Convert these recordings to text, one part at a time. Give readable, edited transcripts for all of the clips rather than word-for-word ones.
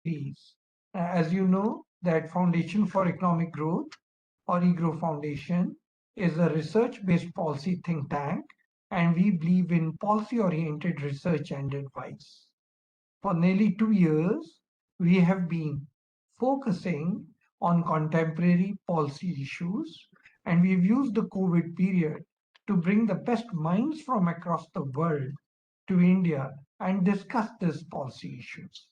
series. As you know, that Foundation for Economic Growth, or EGROW Foundation, is a research-based policy think tank, and we believe in policy-oriented research and advice. For nearly 2 years, we have been focusing on contemporary policy issues, and we've used the COVID period to bring the best minds from across the world to India and discuss these policy issues.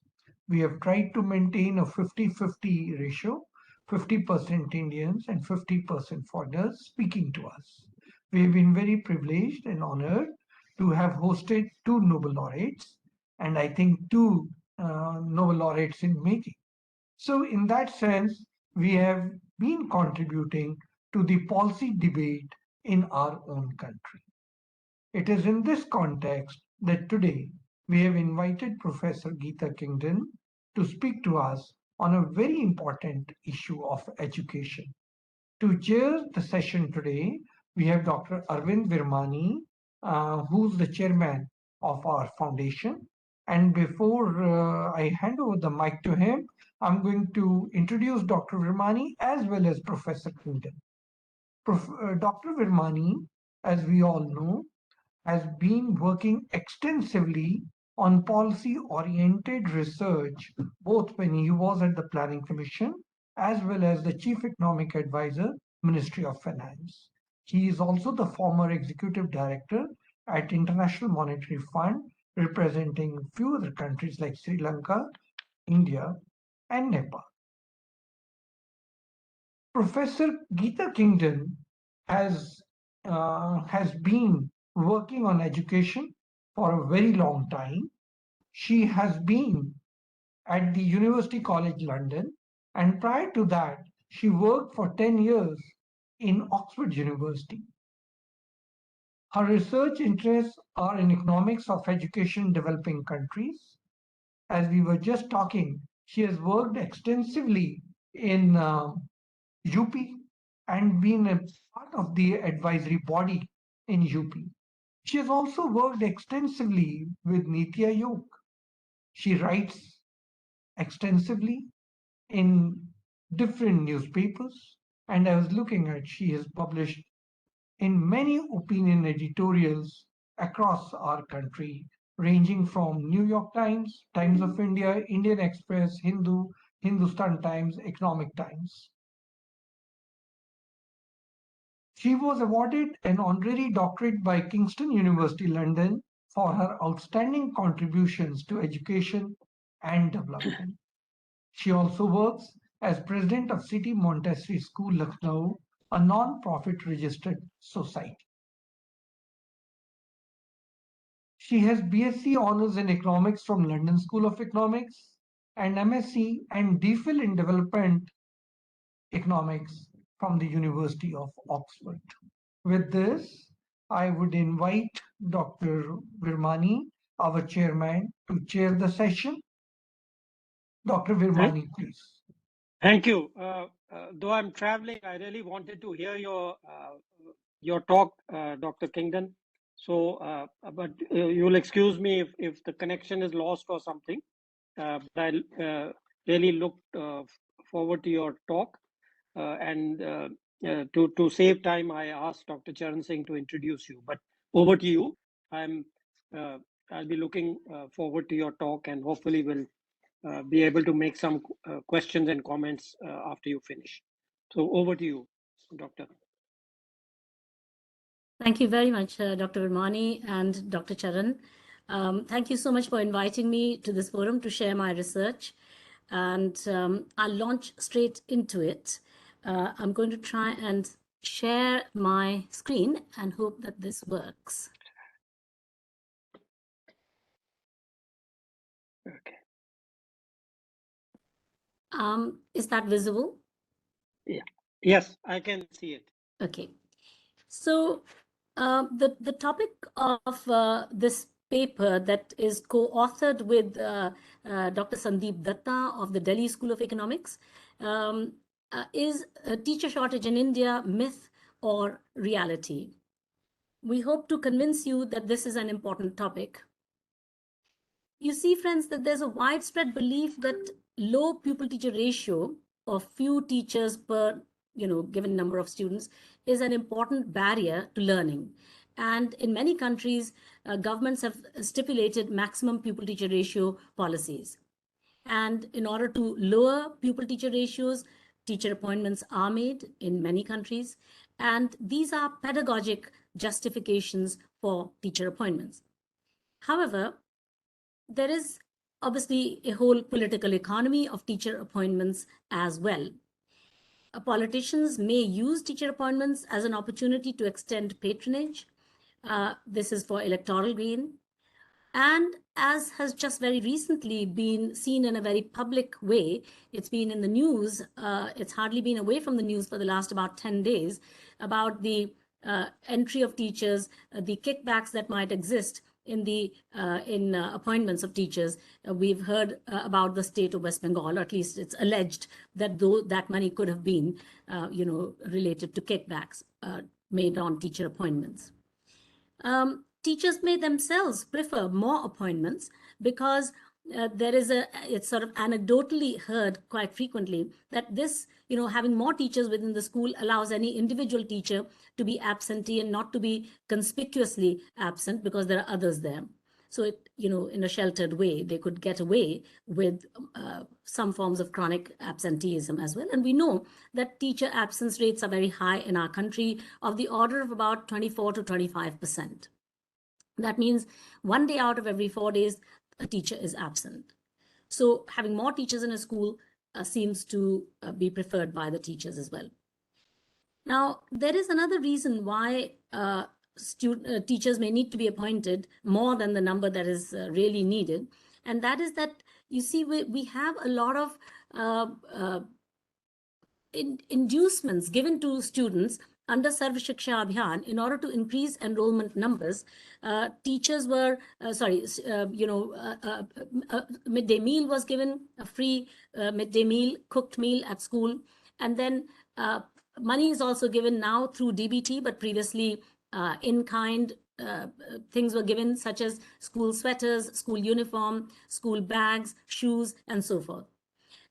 We have tried to maintain a 50-50 ratio, 50% Indians and 50% foreigners speaking to us. We have been very privileged and honored to have hosted two Nobel laureates, and I think two Nobel laureates in making. So in that sense, we have been contributing to the policy debate in our own country. It is in this context that today we have invited Professor Geeta Kingdon to speak to us on a very important issue of education. To chair the session today, we have Dr. Arvind Vermani, who's the chairman of our foundation. And before I hand over the mic to him, I'm going to introduce Dr. Vermani as well as Professor Kingdon. Dr. Vermani, as we all know, has been working extensively on policy-oriented research, both when he was at the Planning Commission as well as the Chief Economic Advisor, Ministry of Finance. He is also the former Executive Director at International Monetary Fund, representing a few other countries like Sri Lanka, India, and Nepal. Professor Geeta Kingdon has been working on education for a very long time. She has been at the University College London, and prior to that, she worked for 10 years in Oxford University. Her research interests are in economics of education in developing countries. As we were just talking, she has worked extensively in UP and been a part of the advisory body in UP. She has also worked extensively with Niti Aayog. She writes extensively in different newspapers, and I was looking at she has published in many opinion editorials across our country, ranging from New York Times, Times of India, Indian Express, Hindu, Hindustan Times, Economic Times. She was awarded an honorary doctorate by Kingston University, London, for her outstanding contributions to education and development. She also works as president of City Montessori School, Lucknow, a non-profit registered society. She has BSc Honours in Economics from London School of Economics and MSc and DPhil in Development Economics from the University of Oxford. With this, I would invite Dr. Virmani, our chairman, to chair the session. Dr. Virmani, please. Thank you. Though I'm traveling, I really wanted to hear your talk, Dr. Kingdon. So, but you'll excuse me if the connection is lost or something. But I really look forward to your talk. And to save time, I asked Dr. Charan Singh to introduce you. But over to you. I'll be looking forward to your talk, and hopefully we'll be able to make some questions and comments after you finish. So over to you, Doctor. Thank you very much, Dr. Vermani and Dr. Charan. Thank you so much for inviting me to this forum to share my research. And I'll launch straight into it. I'm going to try and share my screen and hope that this works. Okay. Is that visible? Yeah. Yes, I can see it. Okay. So the topic of this paper that is co-authored with Dr. Sandeep Datta of the Delhi School of Economics is a teacher shortage in India, myth or reality. We hope to convince you that this is an important topic. You see, friends, that there's a widespread belief that low pupil-teacher ratio of few teachers per given number of students is an important barrier to learning. And in many countries, governments have stipulated maximum pupil-teacher ratio policies. And in order to lower pupil-teacher ratios, teacher appointments are made in many countries. And these are pedagogic justifications for teacher appointments. However, there is obviously a whole political economy of teacher appointments as well. Politicians may use teacher appointments as an opportunity to extend patronage. This is for electoral gain. And as has just very recently been seen in a very public way, it's been in the news, it's hardly been away from the news for the last about 10 days, about the entry of teachers, the kickbacks that might exist in the appointments of teachers. We've heard about the state of West Bengal, or at least it's alleged that though that money could have been, related to kickbacks made on teacher appointments. Teachers may themselves prefer more appointments because it's sort of anecdotally heard quite frequently that this, having more teachers within the school allows any individual teacher to be absentee and not to be conspicuously absent because there are others there. So it, in a sheltered way, they could get away with some forms of chronic absenteeism as well. And we know that teacher absence rates are very high in our country, of the order of about 24 to 25%. That means 1 day out of every 4 days, a teacher is absent. So having more teachers in a school seems to be preferred by the teachers as well. Now, there is another reason why teachers may need to be appointed more than the number that is really needed. And that is that, you see, we have a lot of inducements given to students under Sarv Shiksha Abhiyan in order to increase enrollment numbers. Teachers were, midday meal was given, a free midday meal, cooked meal at school. And then money is also given now through DBT, but previously in-kind things were given, such as school sweaters, school uniform, school bags, shoes, and so forth.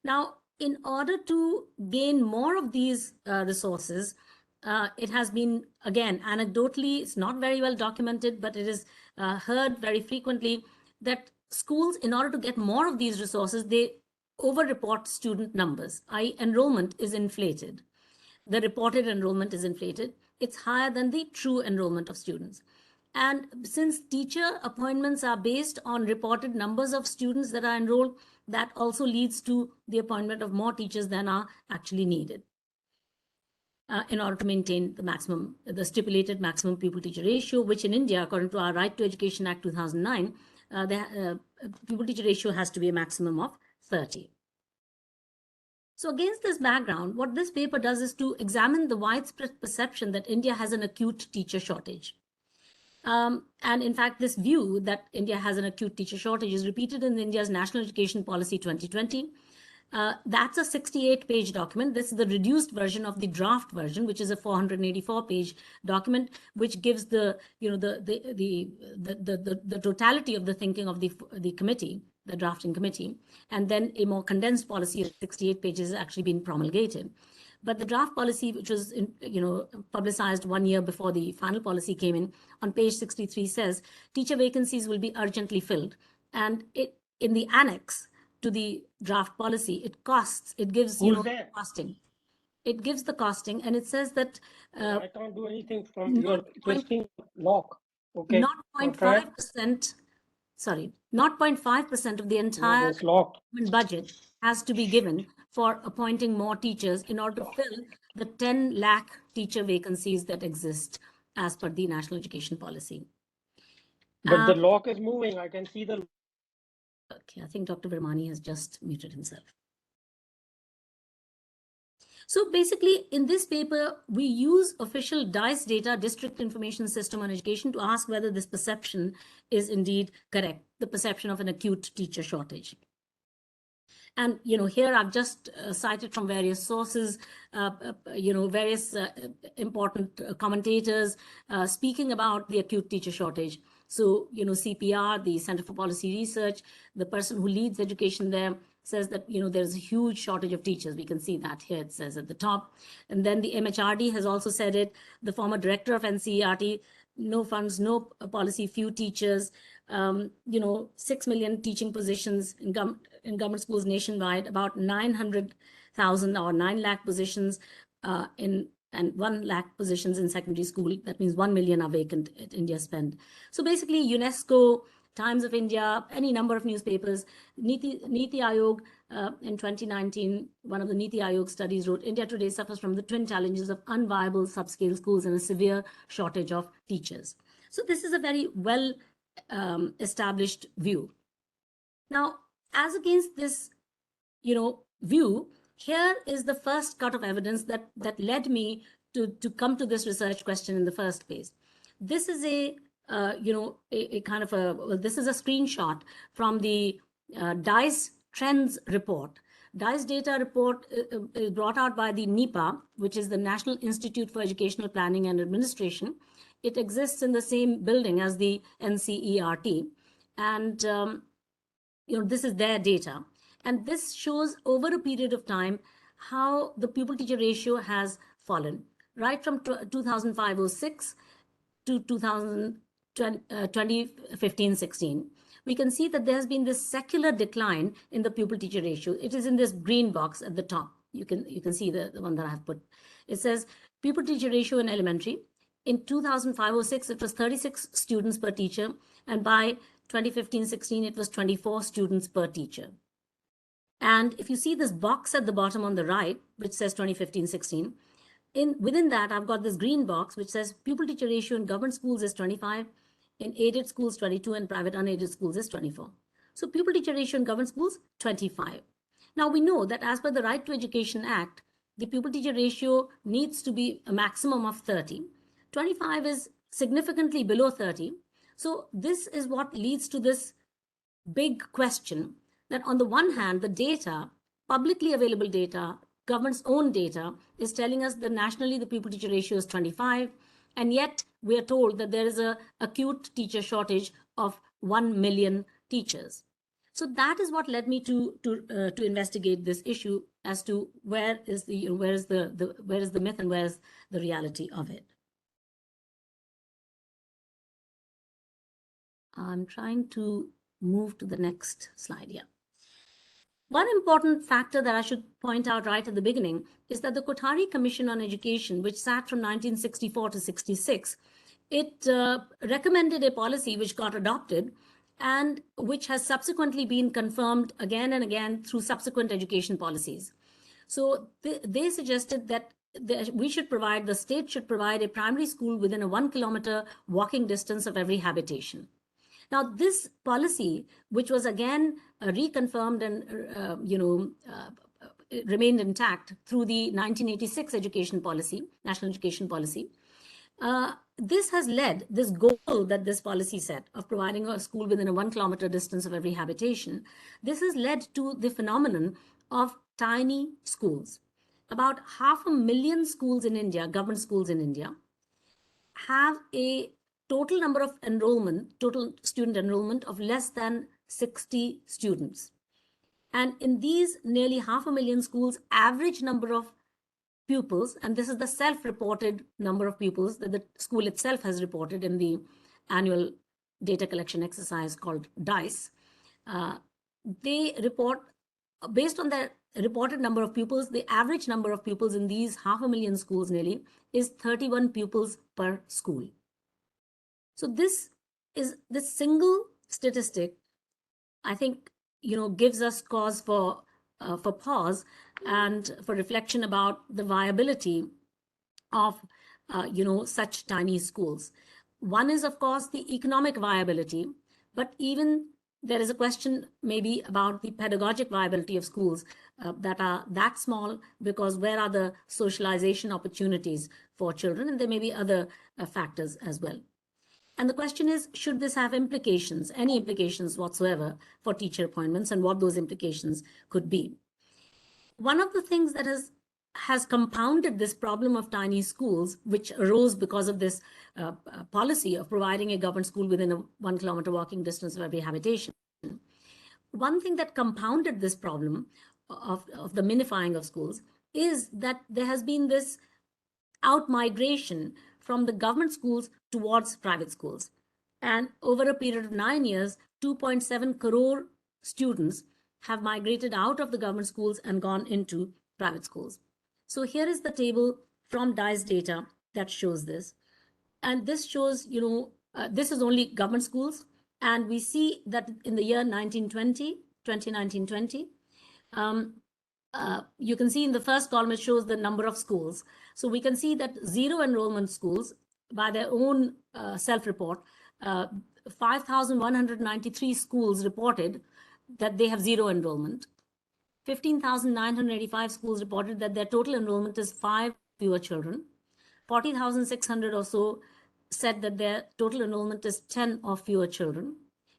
Now, in order to gain more of these resources, it has been, again, anecdotally, it's not very well documented, but it is heard very frequently that schools, in order to get more of these resources, they over-report student numbers, i.e. enrollment is inflated. The reported enrollment is inflated. It's higher than the true enrollment of students. And since teacher appointments are based on reported numbers of students that are enrolled, that also leads to the appointment of more teachers than are actually needed. In order to maintain the stipulated maximum pupil-teacher ratio, which in India, according to our Right to Education Act 2009, the pupil-teacher ratio has to be a maximum of 30. So against this background, what this paper does is to examine the widespread perception that India has an acute teacher shortage. And in fact, this view that India has an acute teacher shortage is repeated in India's National Education Policy 2020. That's a 68-page document. This is the reduced version of the draft version, which is a 484-page document, which gives the totality of the thinking of the committee, the drafting committee, and then a more condensed policy of 68 pages has actually been promulgated. But the draft policy, which was publicized 1 year before the final policy came in, on page 63 says teacher vacancies will be urgently filled, and in the annex to the draft policy, it gives costing. It gives the costing, and it says that I can't do anything from your twisting lock. Okay. 0.5%. Sorry, 0.5% of the entire budget has to be given for appointing more teachers in order to fill the 10 lakh teacher vacancies that exist as per the National Education Policy. But the lock is moving. I can see the. Okay, I think Dr. Vermani has just muted himself. So basically, in this paper, we use official DICE data, District Information System on Education, to ask whether this perception is indeed correct, the perception of an acute teacher shortage. And, here I've just cited from various sources, various important commentators speaking about the acute teacher shortage. So, CPR, the Center for Policy Research, the person who leads education there, says that, there's a huge shortage of teachers. We can see that here, it says at the top. And then the MHRD has also said it. The former director of NCERT, no funds, no policy, few teachers, 6 million teaching positions in government schools nationwide, about 900,000 or 9 lakh positions and 1 lakh positions in secondary school. That means 1 million are vacant at India spend. So basically UNESCO, Times of India, any number of newspapers, Niti Aayog in 2019, one of the Niti Aayog studies wrote, India today suffers from the twin challenges of unviable subscale schools and a severe shortage of teachers. So this is a very well established view. Now, as against this, view, here is the first cut of evidence that led me to come to this research question in the first place. This is a this is a screenshot from the DICE Trends report. DICE data report is brought out by the NIPA, which is the National Institute for Educational Planning and Administration. It exists in the same building as the NCERT. And, this is their data. And this shows over a period of time how the pupil-teacher ratio has fallen, right from 2005-06 to 2015-16. We can see that there has been this secular decline in the pupil-teacher ratio. It is in this green box at the top. You can see the one that I have put. It says pupil-teacher ratio in elementary. In 2005-06, it was 36 students per teacher. And by 2015-16, it was 24 students per teacher. And if you see this box at the bottom on the right, which says 2015-16, within that, I've got this green box, which says pupil-teacher ratio in government schools is 25, in aided schools 22, and private unaided schools is 24. So pupil-teacher ratio in government schools, 25. Now we know that as per the Right to Education Act, the pupil-teacher ratio needs to be a maximum of 30. 25 is significantly below 30. So this is what leads to this big question that on the one hand, the data, publicly available data, government's own data is telling us that nationally the pupil-teacher ratio is 25, and yet we are told that there is an acute teacher shortage of 1 million teachers. So that is what led me to investigate this issue as to where is the myth and where is the reality of it. I'm trying to move to the next slide here. One important factor that I should point out right at the beginning is that the Kothari Commission on Education, which sat from 1964 to 66, it recommended a policy which got adopted and which has subsequently been confirmed again and again through subsequent education policies. So they suggested that the state should provide a primary school within a 1 kilometer walking distance of every habitation. Now, this policy, which was again reconfirmed and remained intact through the 1986 education policy, national education policy, this has led, this goal that this policy set of providing a school within a 1 kilometer distance of every habitation, this has led to the phenomenon of tiny schools. About 500,000 schools in India, government schools in India, have a total number of total student enrollment of less than 60 students. And in these nearly 500,000 schools, average number of pupils, and this is the self-reported number of pupils that the school itself has reported in the annual data collection exercise called DICE. They report, based on their reported number of pupils, the average number of pupils in these 500,000 schools nearly is 31 pupils per school. So this single statistic, I think, gives us cause for pause and for reflection about the viability of, such tiny schools. One is, of course, the economic viability, but even there is a question maybe about the pedagogic viability of schools that are that small, because where are the socialization opportunities for children? And there may be other factors as well. And the question is, should this have implications, any implications whatsoever for teacher appointments, and what those implications could be? One of the things that has compounded this problem of tiny schools, which arose because of this policy of providing a government school within a 1 kilometer walking distance of every habitation, one thing that compounded this problem of the minifying of schools is that there has been this out-migration from the government schools towards private schools. And over a period of 9 years, 2.7 crore students have migrated out of the government schools and gone into private schools. So here is the table from DICE data that shows this. And this shows, this is only government schools. And we see that in the year 2019-20, you can see in the first column, it shows the number of schools. So we can see that zero enrollment schools, by their own self-report, 5,193 schools reported that they have zero enrollment. 15,985 schools reported that their total enrollment is 5 fewer children. 40,600 or so said that their total enrollment is 10 or fewer children.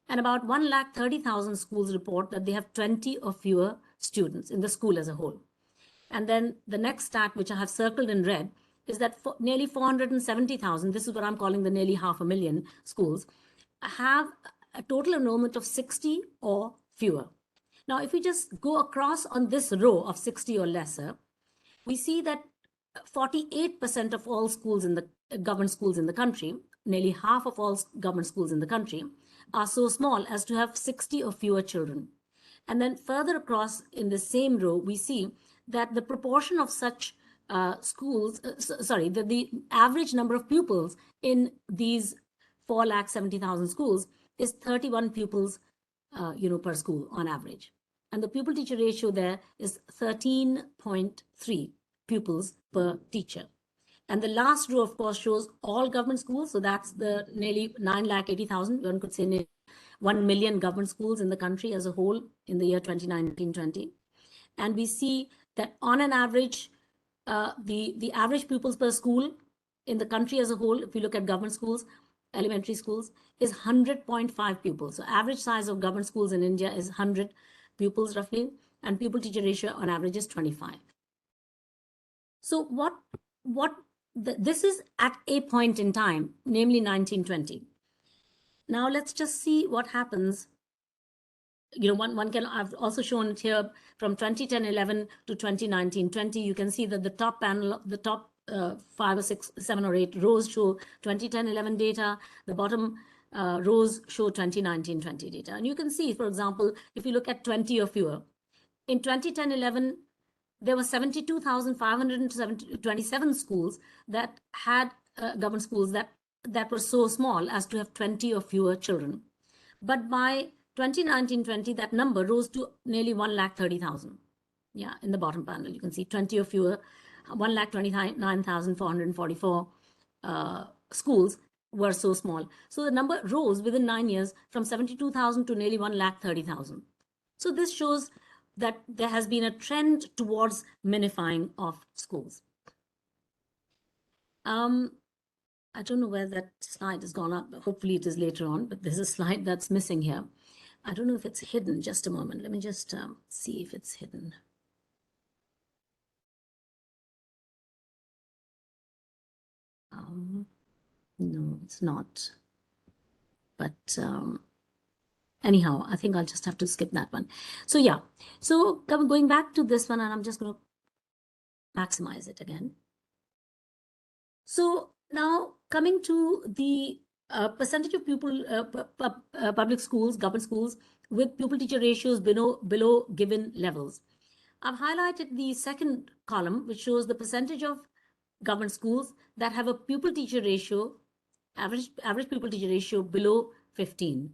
And about 130,000 schools report that they have 20 or fewer students in the school as a whole. And then the next stat, which I have circled in red, is that nearly 470,000, this is what I'm calling the nearly 500,000 schools, have a total enrollment of 60 or fewer. Now, if we just go across on this row of 60 or lesser, we see that 48% of all schools in the government schools in the country, nearly half of all government schools in the country, are so small as to have 60 or fewer children. And then further across in the same row, we see that the proportion of such schools, the average number of pupils in these 470,000 schools is 31 pupils, per school on average. And the pupil-teacher ratio there is 13.3 pupils per teacher. And the last row, of course, shows all government schools. So that's the nearly 980,000, one could say nearly 1 million government schools in the country as a whole in the year 2019-20. And we see that on an average, the average pupils per school in the country as a whole, if you look at government schools, elementary schools, is 100.5 pupils. So average size of government schools in India is 100 pupils roughly, and pupil-teacher ratio on average is 25. So this is at a point in time, namely 1920. Now let's just see what happens. One can, I've also shown it here from 2010-11 to 2019-20. You can see that the top panel, the top 5 or 6, 7 or 8 rows show 2010-11 data. The bottom rows show 2019-20 data. And you can see, for example, if you look at 20 or fewer, in 2010-11, there were 72,527 schools that had government schools that were so small as to have 20 or fewer children. But by 2019-20, that number rose to nearly 130,000. Yeah, in the bottom panel, you can see 20 or fewer, 129,444 schools were so small. So the number rose within 9 years from 72,000 to nearly 130,000. So this shows that there has been a trend towards minifying of schools. I don't know where that slide has gone up. Hopefully it is later on, but there's a slide that's missing here. I don't know if it's hidden. Just a moment. Let me just see if it's hidden. No, it's not. But anyhow, I think I'll just have to skip that one. So yeah, so going back to this one, and I'm just going to maximize it again. So now coming to the percentage of public schools, government schools with pupil-teacher ratios below given levels. I've highlighted the second column, which shows the percentage of government schools that have a pupil-teacher ratio, average pupil-teacher ratio below 15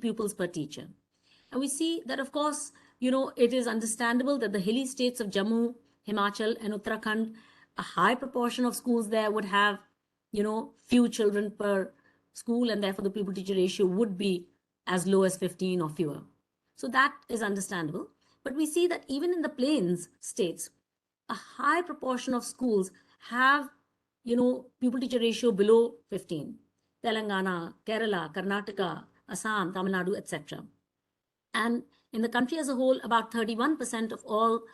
pupils per teacher. And we see that, of course, it is understandable that the hilly states of Jammu, Himachal, and Uttarakhand, a high proportion of schools there would have, few children per school, and therefore the pupil-teacher ratio would be as low as 15 or fewer. So that is understandable. But we see that even in the plains states, a high proportion of schools have, pupil-teacher ratio below 15. Telangana, Kerala, Karnataka, Assam, Tamil Nadu, etc. And in the country as a whole, about 31% of all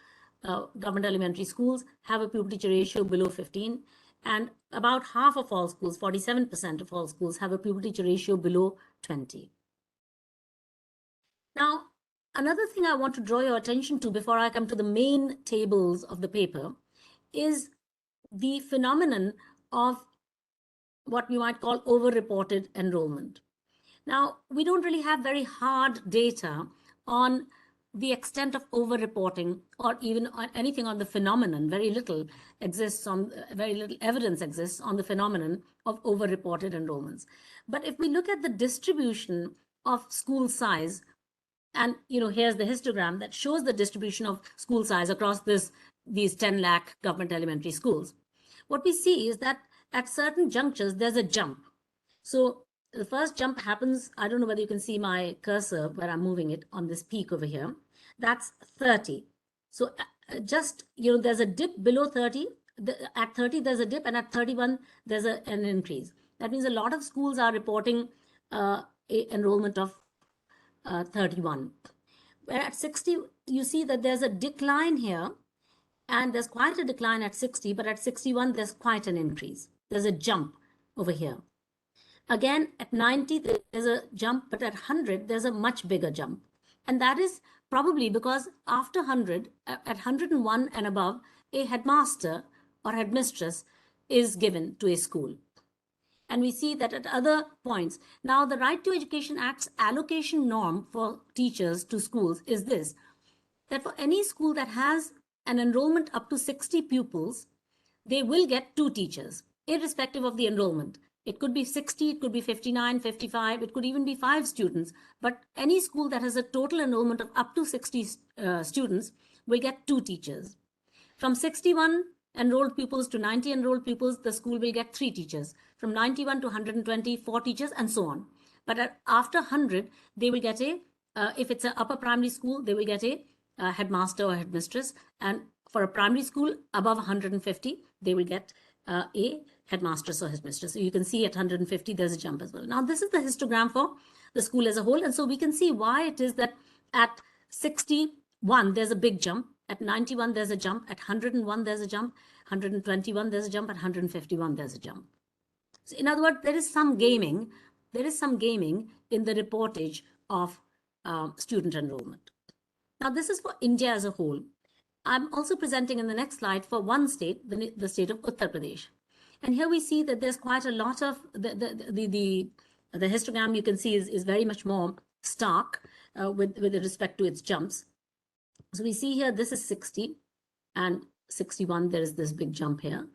government elementary schools have a pupil-teacher ratio below 15. And about half of all schools, 47% of all schools, have a pupil-teacher ratio below 20. Now, another thing I want to draw your attention to before I come to the main tables of the paper is the phenomenon of what we might call over-reported enrollment. Now, we don't really have very hard data on the extent of over-reporting or even on anything on the phenomenon. Very little evidence exists on the phenomenon of over-reported enrollments. But if we look at the distribution of school size, and here's the histogram that shows the distribution of school size across these 10 lakh government elementary schools. What we see is that at certain junctures, there's a jump. So the first jump happens, I don't know whether you can see my cursor where I'm moving it on this peak over here. That's 30. So just, there's a dip below 30. At 30, there's a dip, and at 31, there's an increase. That means a lot of schools are reporting enrollment of 31. Where at 60, you see that there's a decline here, and there's quite a decline at 60, but at 61, there's quite an increase. There's a jump over here. Again, at 90, there's a jump, but at 100, there's a much bigger jump. And that is probably because after 100, at 101 and above, a headmaster or headmistress is given to a school. And we see that at other points. Now, the Right to Education Act's allocation norm for teachers to schools is this, that for any school that has an enrollment up to 60 pupils, they will get 2 teachers, irrespective of the enrollment. It could be 60, it could be 59, 55, it could even be 5 students. But any school that has a total enrollment of up to 60 students will get 2 teachers. From 61 enrolled pupils to 90 enrolled pupils, the school will get 3 teachers. From 91 to 120, 4 teachers, and so on. But after 100, they will get if it's an upper primary school, they will get a headmaster or headmistress. And for a primary school above 150, they will get a headmaster or headmistress. So you can see at 150, there's a jump as well. Now, this is the histogram for the school as a whole. And so we can see why it is that at 61, there's a big jump. At 91, there's a jump. At 101, there's a jump. 121, there's a jump. At 151, there's a jump. So in other words, there is some gaming. There is some gaming in the reportage of student enrollment. Now, this is for India as a whole. I'm also presenting in the next slide for one state, the state of Uttar Pradesh. And here we see that there's quite a lot of the histogram you can see is very much more stark with respect to its jumps. So we see here, this is 60 and 61, there is this big jump here.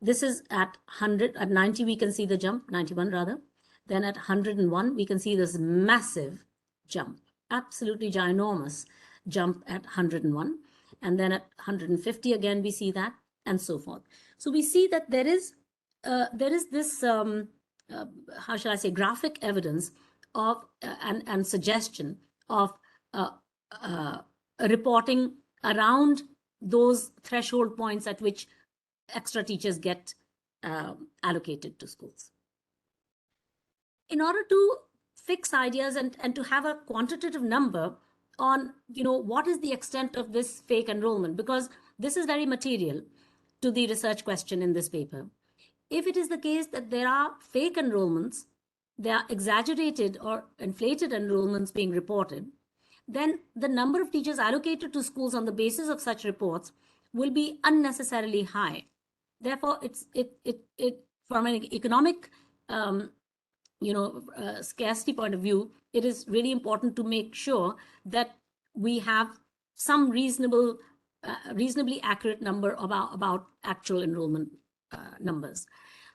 This is at 100, at 90, we can see the jump, 91 rather. Then at 101, we can see this massive jump, absolutely ginormous jump at 101. And then at 150, again, we see that, and so forth. So we see that there is this, how shall I say, graphic evidence of and suggestion of reporting around those threshold points at which extra teachers get allocated to schools. In order to fix ideas and to have a quantitative number on, what is the extent of this fake enrollment, because this is very material to the research question in this paper. If it is the case that there are fake enrollments, there are exaggerated or inflated enrollments being reported, then the number of teachers allocated to schools on the basis of such reports will be unnecessarily high. Therefore, it from an economic scarcity point of view, it is really important to make sure that we have some reasonably accurate number about actual enrollment numbers.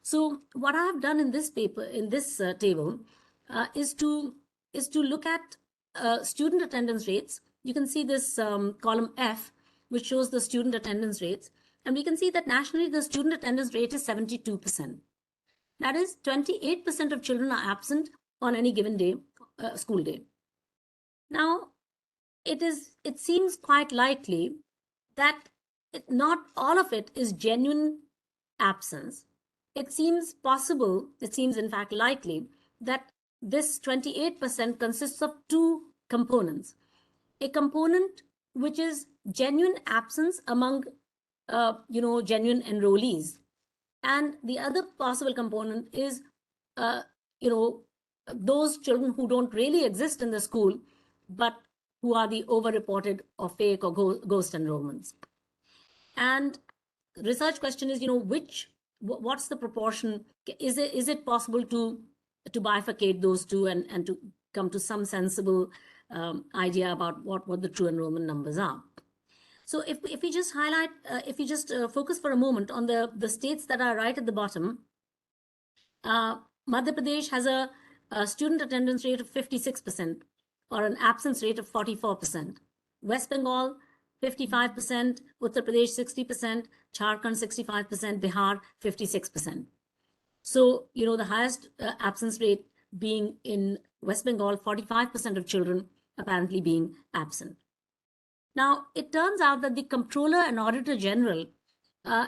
So what I have done in this paper, in this table, is to look at student attendance rates. You can see this column F, which shows the student attendance rates. And we can see that nationally, the student attendance rate is 72%. That is, 28% of children are absent on any given day, school day. Now, it seems quite likely that not all of it is genuine absence. It seems possible, it seems in fact likely, that this 28% consists of 2 components. A component which is genuine absence among genuine enrollees. And the other possible component is, those children who don't really exist in the school, but who are the overreported or fake or ghost enrollments. And research question is, what's the proportion? Is it possible to bifurcate those two and to come to some sensible idea about what the true enrollment numbers are? So if we just highlight, if we just focus for a moment on the states that are right at the bottom, Madhya Pradesh has a student attendance rate of 56% or an absence rate of 44%. West Bengal, 55%, Uttar Pradesh, 60%, Jharkhand, 65%, Bihar, 56%. So, the highest absence rate being in West Bengal, 45% of children apparently being absent. Now, it turns out that the Comptroller and Auditor General,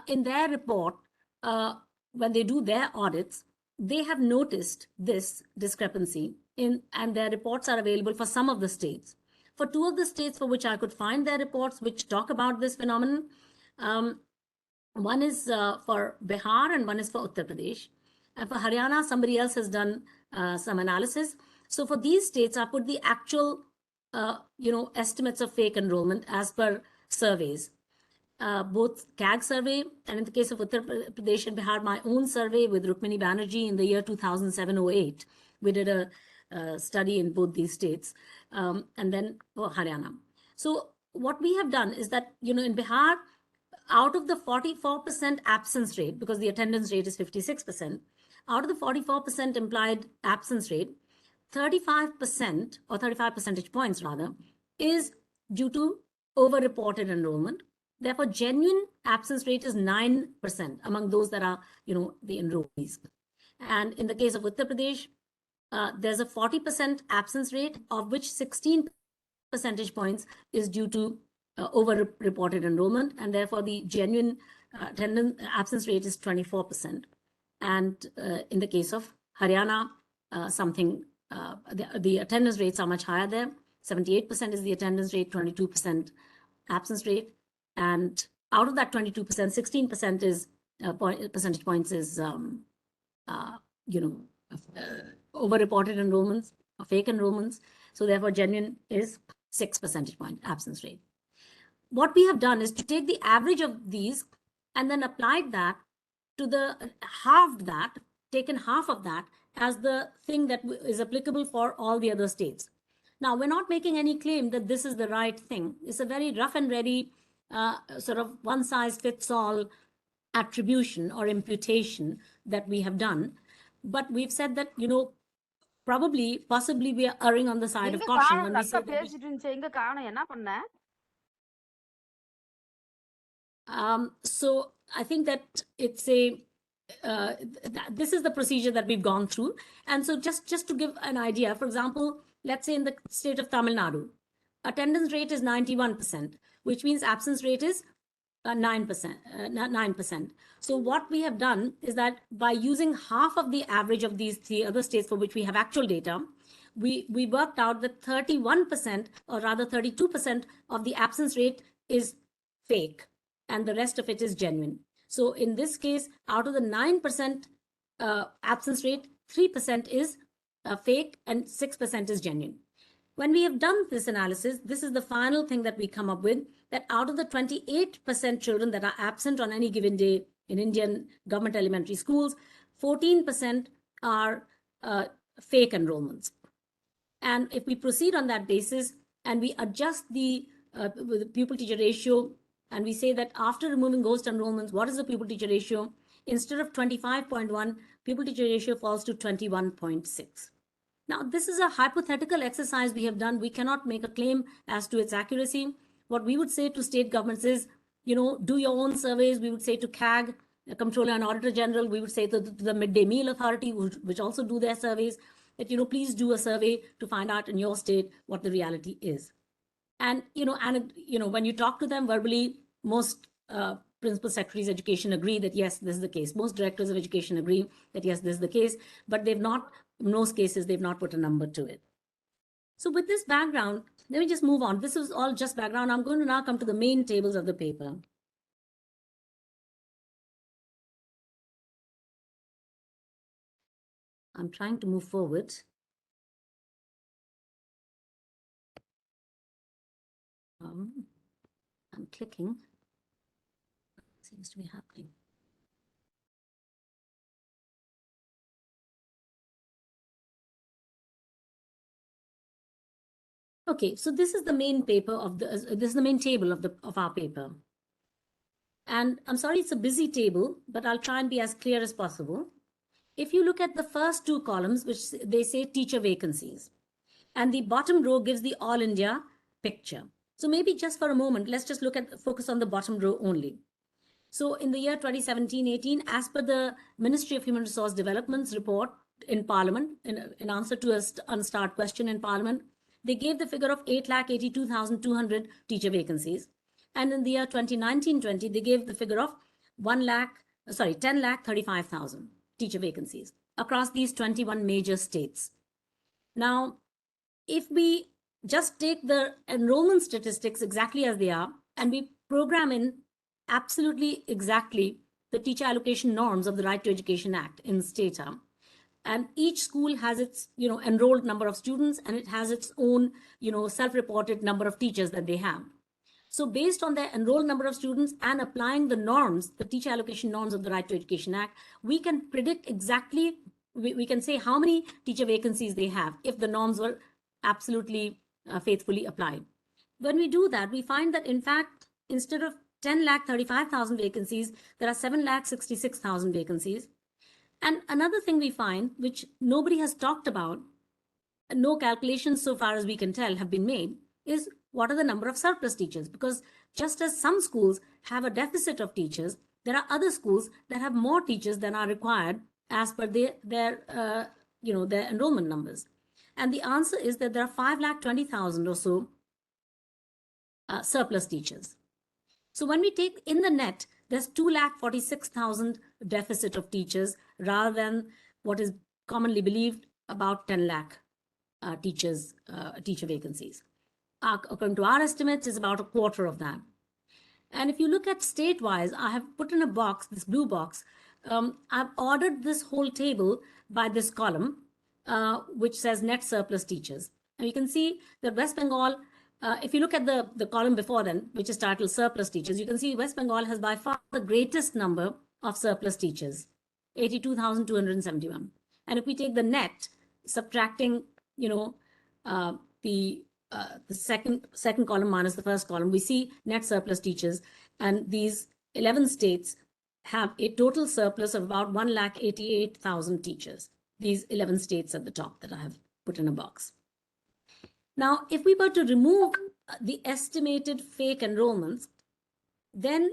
in their report, when they do their audits, they have noticed this discrepancy and their reports are available for some of the states. For two of the states for which I could find their reports which talk about this phenomenon, one is for Bihar and one is for Uttar Pradesh. And for Haryana, somebody else has done some analysis. So for these states, I put the actual estimates of fake enrollment as per surveys. Both CAG survey and in the case of Uttar Pradesh and Bihar, my own survey with Rukmini Banerjee in the year 2007-08. We did a study in both these states and then for Haryana. So what we have done is that, in Bihar, out of the 44% absence rate, because the attendance rate is 56%, out of the 44% implied absence rate, 35% or 35 percentage points rather, is due to over-reported enrollment. Therefore, genuine absence rate is 9% among those that are, the enrollees. And in the case of Uttar Pradesh, there's a 40% absence rate, of which 16 percentage points is due to over-reported enrollment, and therefore the genuine attendance absence rate is 24%. And in the case of Haryana, the attendance rates are much higher there. 78% is the attendance rate, 22% absence rate, and out of that 22%, 16% is percentage points is over-reported enrollments or fake enrollments. So therefore, genuine is 6 percentage point absence rate. What we have done is to take the average of these and then applied that to taken half of that as the thing that is applicable for all the other states. Now, we're not making any claim that this is the right thing. It's a very rough and ready sort of one-size-fits-all attribution or imputation that we have done. But we've said that, possibly we are erring on the side of caution when we say that so I think that it's this is the procedure that we've gone through. And so just to give an idea, for example, let's say in the state of Tamil Nadu, attendance rate is 91%, which means absence rate is 9%. So what we have done is that by using half of the average of these three other states for which we have actual data, we worked out that 31% or rather 32% of the absence rate is fake and the rest of it is genuine. So in this case, out of the 9% absence rate, 3% is fake and 6% is genuine. When we have done this analysis, this is the final thing that we come up with, that out of the 28% children that are absent on any given day in Indian government elementary schools, 14% are fake enrollments. And if we proceed on that basis and we adjust the pupil-teacher ratio, and we say that after removing ghost enrollments, what is the pupil-teacher ratio? Instead of 25.1, pupil-teacher ratio falls to 21.6. Now, this is a hypothetical exercise we have done. We cannot make a claim as to its accuracy. What we would say to state governments is, do your own surveys. We would say to CAG, the Comptroller and Auditor General, we would say to the Midday Meal Authority, which also do their surveys, that, please do a survey to find out in your state what the reality is. And, when you talk to them verbally, most principal secretaries of education agree that, yes, this is the case. Most directors of education agree that, yes, this is the case, but they've not, in most cases, they've not put a number to it. So with this background, let me just move on. This is all just background. I'm going to now come to the main tables of the paper. I'm trying to move forward. I'm clicking. Seems to be happening. Okay, so this is the main paper of the, this is the main table of our paper. And I'm sorry, it's a busy table, but I'll try and be as clear as possible. If you look at the first two columns, which they say teacher vacancies, and the bottom row gives the all India picture. So maybe just for a moment, let's just focus on the bottom row only. So in the year 2017-18, as per the Ministry of Human Resource Development's report in Parliament, in answer to a unstart question in Parliament, they gave the figure of 8,82,200 teacher vacancies. And in the year 2019-20, they gave the figure of 10,35,000 teacher vacancies across these 21 major states. Now, if we just take the enrollment statistics exactly as they are, and we program in absolutely exactly the teacher allocation norms of the Right to Education Act in Stata, and each school has its, enrolled number of students, and it has its own, self-reported number of teachers that they have. So based on their enrolled number of students and applying the norms, the teacher allocation norms of the Right to Education Act, we can predict exactly, we can say how many teacher vacancies they have if the norms were absolutely faithfully applied. When we do that, we find that in fact, instead of 10,35,000 vacancies, there are 7,66,000 vacancies. And another thing we find, which nobody has talked about, no calculations so far as we can tell have been made, is what are the number of surplus teachers? Because just as some schools have a deficit of teachers, there are other schools that have more teachers than are required as per their enrollment numbers. And the answer is that there are 5,20,000 or so surplus teachers. So when we take in the net, there's 2,46,000 deficit of teachers rather than what is commonly believed about 10 lakh teacher vacancies. According to our estimates, is about a quarter of that. And if you look at state-wise, I have put in a box, this blue box. I've ordered this whole table by this column, which says net surplus teachers. And you can see that West Bengal, if you look at the column before then, which is titled surplus teachers, you can see West Bengal has by far the greatest number of surplus teachers, 82,271. And if we take the net, subtracting, the second column minus the first column, we see net surplus teachers. And these 11 states have a total surplus of about 1,88,000 teachers. These 11 states at the top that I have put in a box. Now, if we were to remove the estimated fake enrollments, then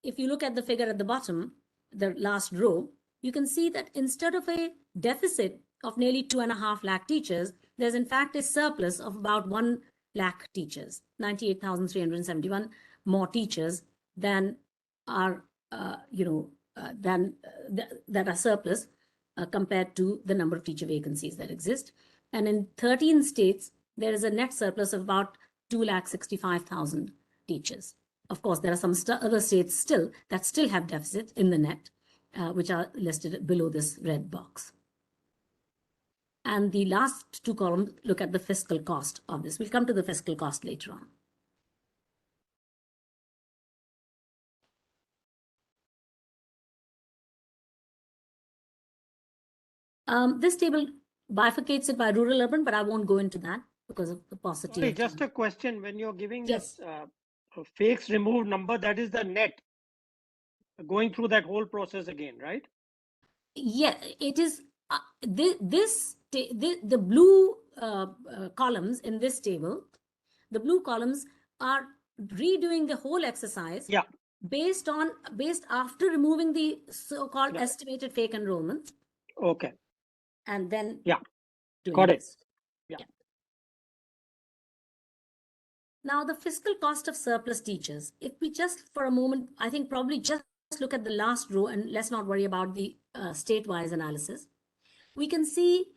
if you look at the figure at the bottom, the last row, you can see that instead of a deficit of nearly 2.5 lakh teachers, there's in fact a surplus of about 1 lakh teachers, 98,371 more teachers than are, that are surplus compared to the number of teacher vacancies that exist. And in 13 states, there is a net surplus of about 2,65,000 teachers. Of course, there are some other states still that still have deficits in the net, which are listed below this red box. And the last two columns look at the fiscal cost of this. We'll come to the fiscal cost later on. This table bifurcates it by rural urban, but I won't go into that because of the paucity. Sorry, just a question. When you're giving yes. this fakes removed number, that is the net going through that whole process again, right? Yeah, it is. The blue columns in this table, the blue columns are redoing the whole exercise. Yeah. Based after removing the so-called estimated fake enrollments. Okay. And then Got it. Yeah. Now the fiscal cost of surplus teachers. If we just for a moment, I think probably just look at the last row and let's not worry about the state-wise analysis. We can see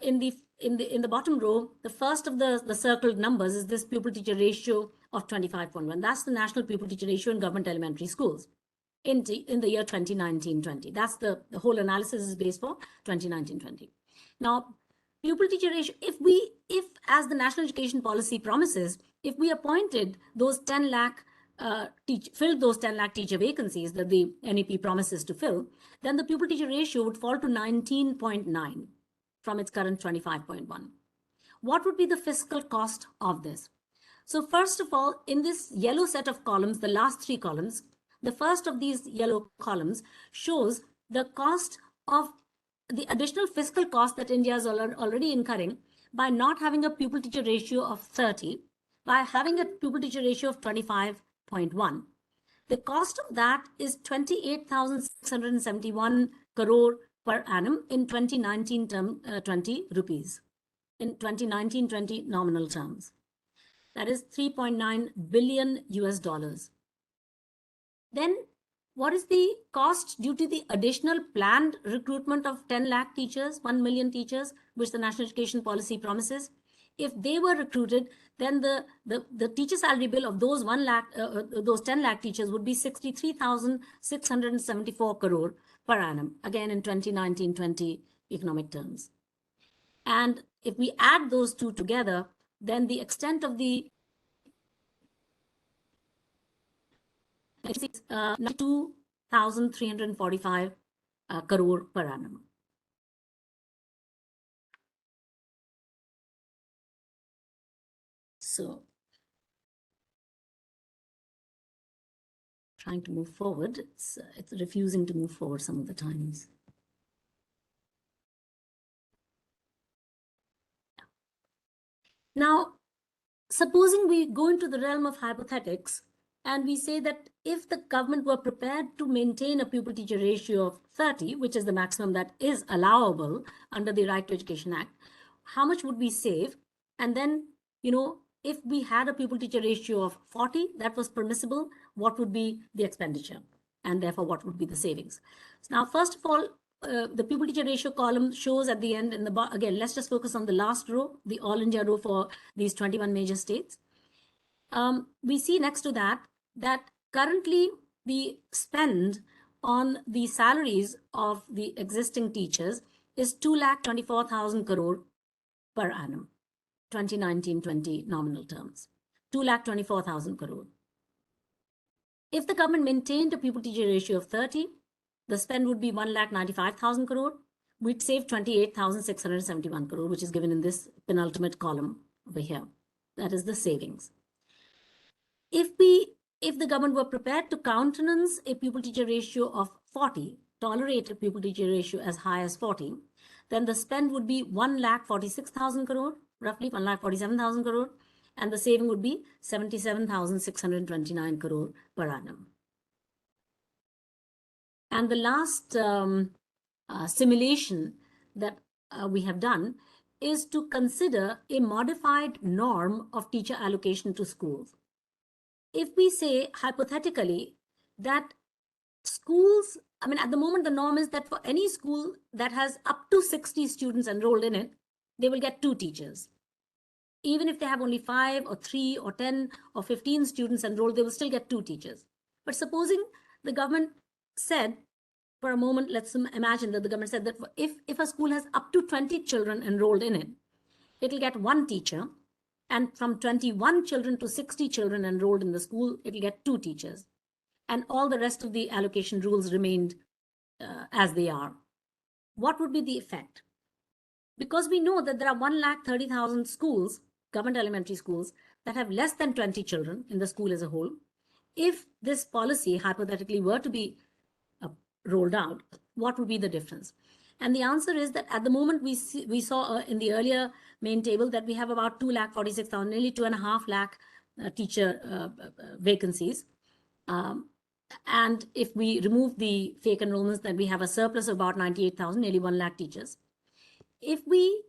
in the bottom row, the first of the circled numbers is this pupil teacher ratio of 25.1. That's the national pupil teacher ratio in government elementary schools in the year 2019-20. That's the whole analysis is based for 2019-20. Now, pupil teacher ratio, if as the national education policy promises, if we appointed those 10 lakh, filled those 10 lakh teacher vacancies that the NEP promises to fill, then the pupil teacher ratio would fall to 19.9 from its current 25.1. What would be the fiscal cost of this? So first of all, in this yellow set of columns, the last three columns, the first of these yellow columns shows the cost of the additional fiscal cost that India is already incurring by not having a pupil teacher ratio of 30, by having a pupil teacher ratio of 25.1. The cost of that is 28,671 crore per annum in 2019-20 rupees, in 2019-20 nominal terms. That is 3.9 billion US dollars. Then what is the cost due to the additional planned recruitment of 10 lakh teachers, 1 million teachers, which the National Education Policy promises? If they were recruited, then the teacher salary bill of those 1 lakh, those 10 lakh teachers would be 63,674 crore per annum, again in 2019-20 economic terms. And if we add those two together, then the extent of the 92,345 crore per annum. So, trying to move forward, it's refusing to move forward some of the times. Now, supposing we go into the realm of hypothetics and we say that if the government were prepared to maintain a pupil teacher ratio of 30, which is the maximum that is allowable under the Right to Education Act, how much would we save? And then, you know, if we had a pupil teacher ratio of 40 that was permissible, what would be the expenditure? And therefore, what would be the savings? Now, first of all, the pupil teacher ratio column shows at the end in the again, let's just focus on the last row, the all India row for these 21 major states. We see next to that currently the spend on the salaries of the existing teachers is 2,24,000 crore per annum, 2019-20 nominal terms, 2,24,000 crore. If the government maintained a pupil teacher ratio of 30, the spend would be 1,95,000 crore. We'd save 28,671 crore, which is given in this penultimate column over here. That is the savings. If the government were prepared to countenance a pupil teacher ratio of 40, tolerate a pupil teacher ratio as high as 40, then the spend would be 1,46,000 crore, roughly 1,47,000 crore, and the saving would be 77,629 crore per annum. And the last simulation that we have done is to consider a modified norm of teacher allocation to schools. If we say hypothetically that schools, I mean, at the moment, the norm is that for any school that has up to 60 students enrolled in it, they will get 2 teachers. Even if they have only 5 or 3 or 10 or 15 students enrolled, they will still get 2 teachers. But supposing the government said, for a moment, let's imagine that the government said that if a school has up to 20 children enrolled in it, it'll get 1 teacher. And from 21 children to 60 children enrolled in the school, it'll get 2 teachers. And all the rest of the allocation rules remained as they are. What would be the effect? Because we know that there are 1,30,000 schools, government elementary schools, that have less than 20 children in the school as a whole. If this policy hypothetically were to be rolled out, what would be the difference? And the answer is that at the moment we saw in the earlier main table that we have about 2,46,000, nearly 2.5 lakh teacher vacancies. And if we remove the fake enrollments, then we have a surplus of about 98,000, nearly 1 lakh teachers. If we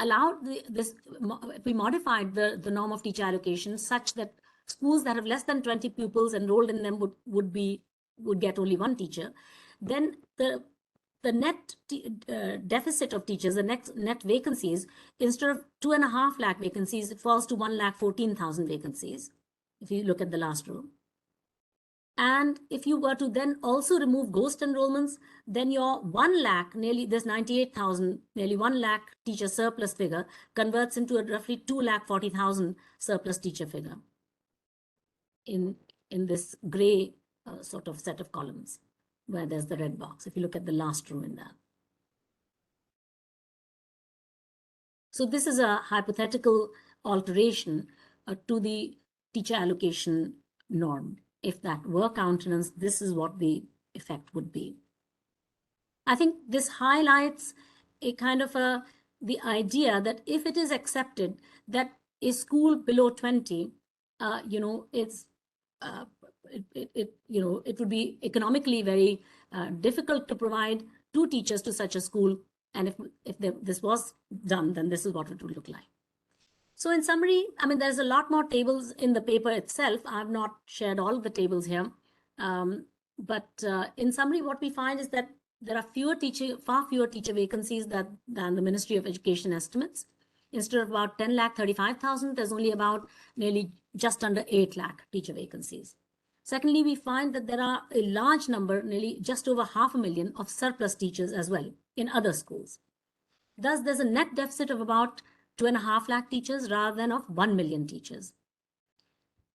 allowed if we modified the norm of teacher allocation such that schools that have less than 20 pupils enrolled in them would get only 1 teacher, then the net deficit of teachers, the net vacancies, instead of 2.5 lakh vacancies, it falls to 1,14,000 vacancies. If you look at the last row. And if you were to then also remove ghost enrollments, then your 1 lakh, nearly this 98,000, nearly 1 lakh teacher surplus figure converts into a roughly 2,40,000 surplus teacher figure in this gray sort of set of columns where there's the red box, if you look at the last row in that. So this is a hypothetical alteration to the teacher allocation norm. If that were countenanced, this is what the effect would be. I think this highlights a kind of the idea that if it is accepted that a school below 20, it would be economically very difficult to provide 2 teachers to such a school. And if this was done, then this is what it would look like. So in summary, I mean, there's a lot more tables in the paper itself. I have not shared all of the tables here. But in summary, what we find is that there are far fewer teacher vacancies than the Ministry of Education estimates. Instead of about 10,35,000, there's only about nearly just under 8 lakh teacher vacancies. Secondly, we find that there are a large number, nearly just over 500,000 of surplus teachers as well in other schools. Thus, there's a net deficit of about 2.5 lakh teachers rather than of 1 million teachers.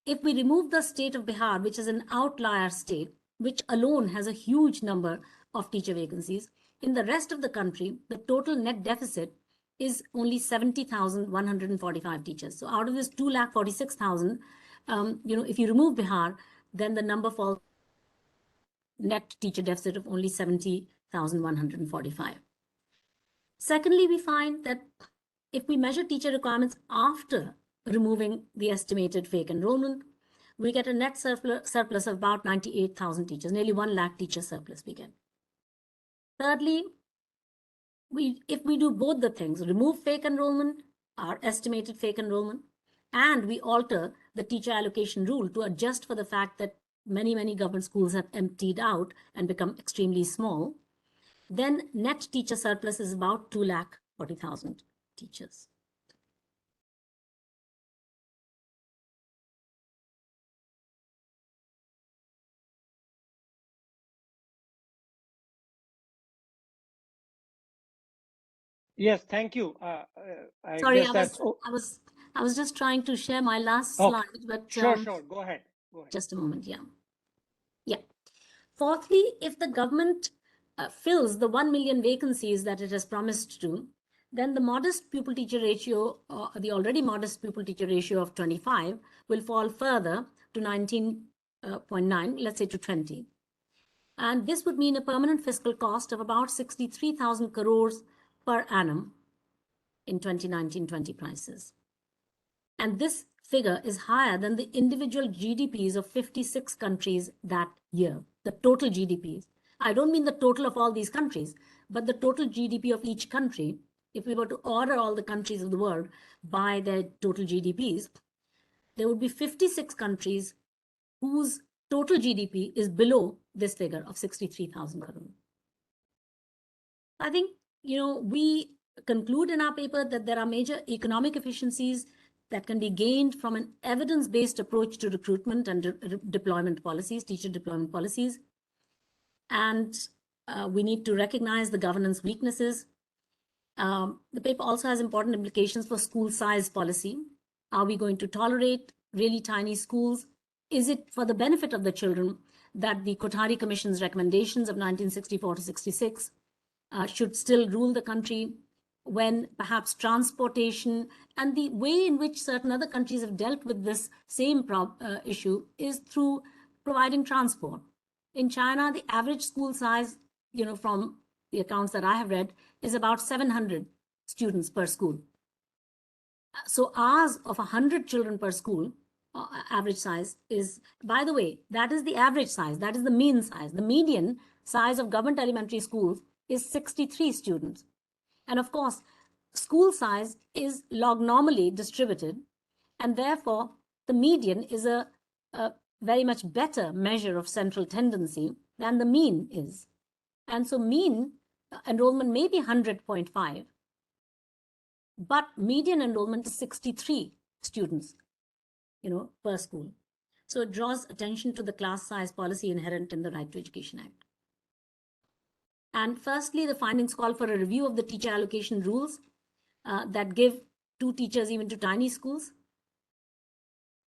If we remove the state of Bihar, which is an outlier state, which alone has a huge number of teacher vacancies, in the rest of the country, the total net deficit is only 70,145 teachers. So out of this 2,46,000, if you remove Bihar, then the number falls net teacher deficit of only 70,145. Secondly, we find that if we measure teacher requirements after removing the estimated fake enrollment, we get a net surplus of about 98,000 teachers, nearly 1 lakh teacher surplus we get. Thirdly, if we do both the things, remove fake enrollment, our estimated fake enrollment, and we alter the teacher allocation rule to adjust for the fact that many government schools have emptied out and become extremely small, then net teacher surplus is about 2,40,000 teachers. Yes, thank you. Sorry, I was just trying to share my last slide, but sure, go ahead. Just a moment, yeah. Fourthly, if the government fills the 1 million vacancies that it has promised to, then the modest pupil-teacher ratio, the already modest pupil-teacher ratio of 25 will fall further to 19.9, let's say to 20. And this would mean a permanent fiscal cost of about 63,000 crores per annum in 2019-20 prices. And this figure is higher than the individual GDPs of 56 countries that year, the total GDPs. I don't mean the total of all these countries, but the total GDP of each country. If we were to order all the countries of the world by their total GDPs, there would be 56 countries whose total GDP is below this figure of 63,000 crores. I think, we conclude in our paper that there are major economic efficiencies that can be gained from an evidence-based approach to recruitment and deployment policies, teacher deployment policies. And we need to recognize the governance weaknesses. The paper also has important implications for school size policy. Are we going to tolerate really tiny schools? Is it for the benefit of the children that the Kothari Commission's recommendations of 1964 to 66 should still rule the country, when perhaps transportation and the way in which certain other countries have dealt with this same issue is through providing transport? In China, the average school size, from the accounts that I have read, is about 700 students per school. So ours of 100 children per school, average size is, by the way, that is the average size, that is the mean size. The median size of government elementary schools is 63 students. And of course, school size is log-normally distributed, and therefore the median is a very much better measure of central tendency than the mean is. And so mean enrollment may be 100.5, but median enrollment is 63 students, per school. So it draws attention to the class size policy inherent in the Right to Education Act. And firstly, the findings call for a review of the teacher allocation rules that give 2 teachers even to tiny schools,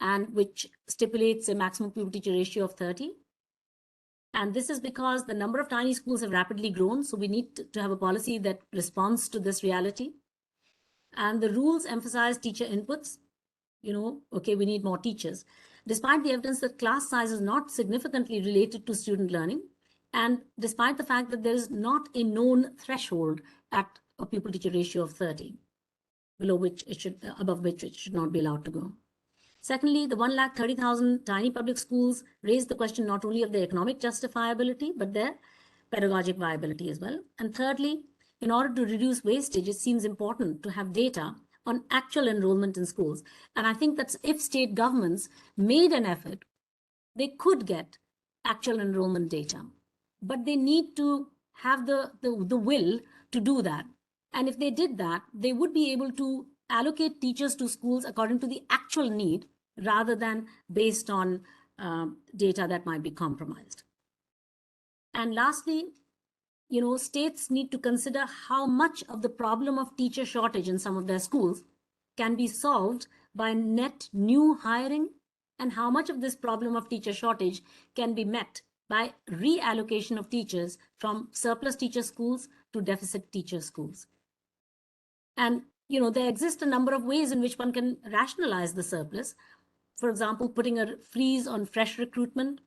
and which stipulates a maximum pupil teacher ratio of 30. And this is because the number of tiny schools have rapidly grown. So we need to have a policy that responds to this reality. And the rules emphasize teacher inputs. Okay, we need more teachers, despite the evidence that class size is not significantly related to student learning, and despite the fact that there is not a known threshold at a pupil teacher ratio of 30, above which it should not be allowed to go. Secondly, the 130,000 tiny public schools raise the question not only of their economic justifiability, but their pedagogic viability as well. And thirdly, in order to reduce wastage, it seems important to have data on actual enrollment in schools. And I think that if state governments made an effort, they could get actual enrollment data, but they need to have the will to do that. And if they did that, they would be able to allocate teachers to schools according to the actual need, rather than based on data that might be compromised. And lastly, states need to consider how much of the problem of teacher shortage in some of their schools can be solved by net new hiring, and how much of this problem of teacher shortage can be met by reallocation of teachers from surplus teacher schools to deficit teacher schools. And there exist a number of ways in which one can rationalize the surplus. For example, putting a freeze on fresh recruitment,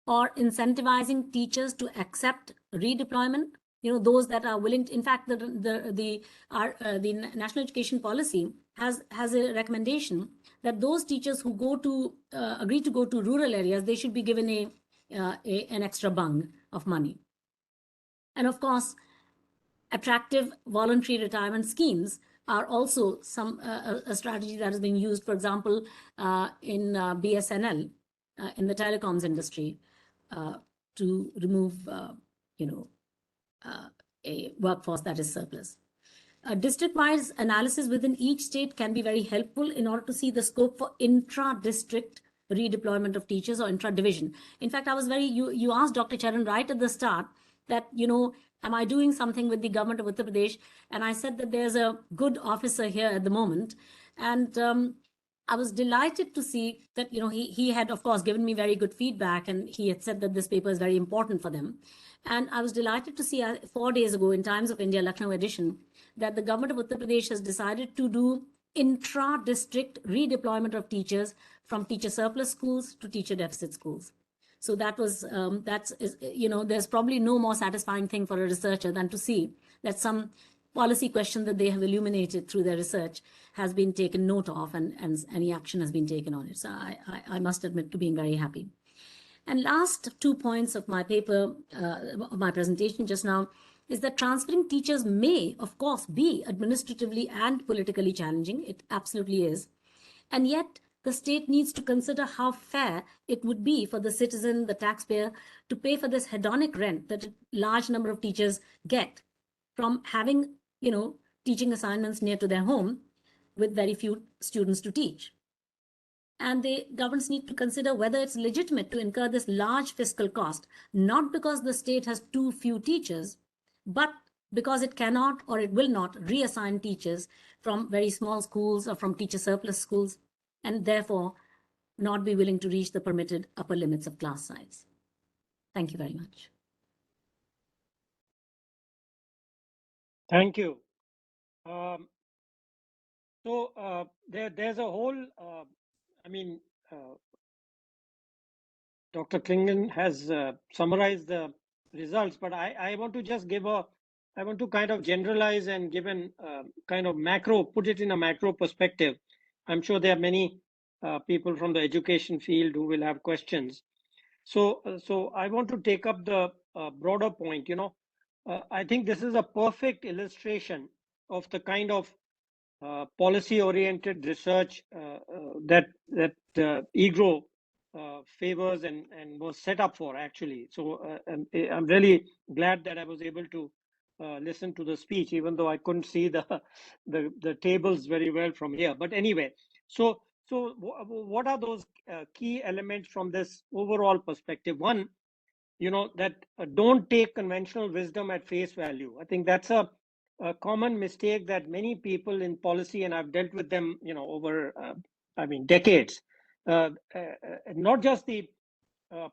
or incentivizing teachers to accept redeployment. Those that are willing to, in fact, the National Education Policy has a recommendation that those teachers who agree to go to rural areas, they should be given an extra bung of money. And of course, attractive voluntary retirement schemes are also a strategy that is being used, for example, in BSNL, in the telecoms industry, to remove, a workforce that is surplus. District-wise analysis within each state can be very helpful in order to see the scope for intra-district redeployment of teachers or intra-division. In fact, you asked Dr. Charan right at the start that, am I doing something with the government of Uttar Pradesh? And I said that there's a good officer here at the moment. And I was delighted to see that, he had, of course, given me very good feedback, and he had said that this paper is very important for them. And I was delighted to see 4 days ago in Times of India, Lucknow edition, that the government of Uttar Pradesh has decided to do intra-district redeployment of teachers from teacher surplus schools to teacher deficit schools. So that was, there's probably no more satisfying thing for a researcher than to see that some policy question that they have illuminated through their research has been taken note of, and any action has been taken on it. So I must admit to being very happy. And last 2 points of my paper, of my presentation just now, is that transferring teachers may, of course, be administratively and politically challenging. It absolutely is. And yet, the state needs to consider how fair it would be for the citizen, the taxpayer, to pay for this hedonic rent that a large number of teachers get from having, teaching assignments near to their home with very few students to teach. And the governments need to consider whether it's legitimate to incur this large fiscal cost, not because the state has too few teachers, but because it cannot or it will not reassign teachers from very small schools or from teacher surplus schools, and therefore not be willing to reach the permitted upper limits of class size. Thank you very much. Thank you. There's a whole, Dr. Kingdon has summarized the results, but I want to just I want to kind of generalize and give an kind of put it in a macro perspective. I'm sure there are many people from the education field who will have questions. So I want to take up the broader point. I think this is a perfect illustration of the kind of policy-oriented research that EGROW favors and was set up for, actually. So I'm really glad that I was able to listen to the speech, even though I couldn't see the tables very well from here. But anyway, so So what are those key elements from this overall perspective? One, that don't take conventional wisdom at face value. I think that's a common mistake that many people in policy, and I've dealt with them, over, decades. Not just the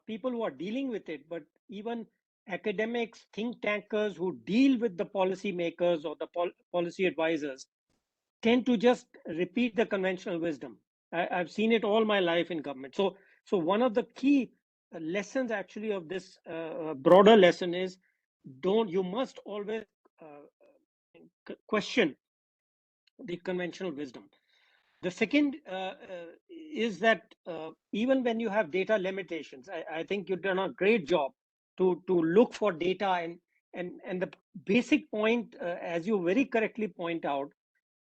people who are dealing with it, but even academics, think tankers who deal with the policy makers or the policy advisors tend to just repeat the conventional wisdom. I've seen it all my life in government. So one of the key lessons actually of this broader lesson is you must always question the conventional wisdom. The second is that even when you have data limitations, I think you've done a great job to look for data, and the basic point, as you very correctly point out,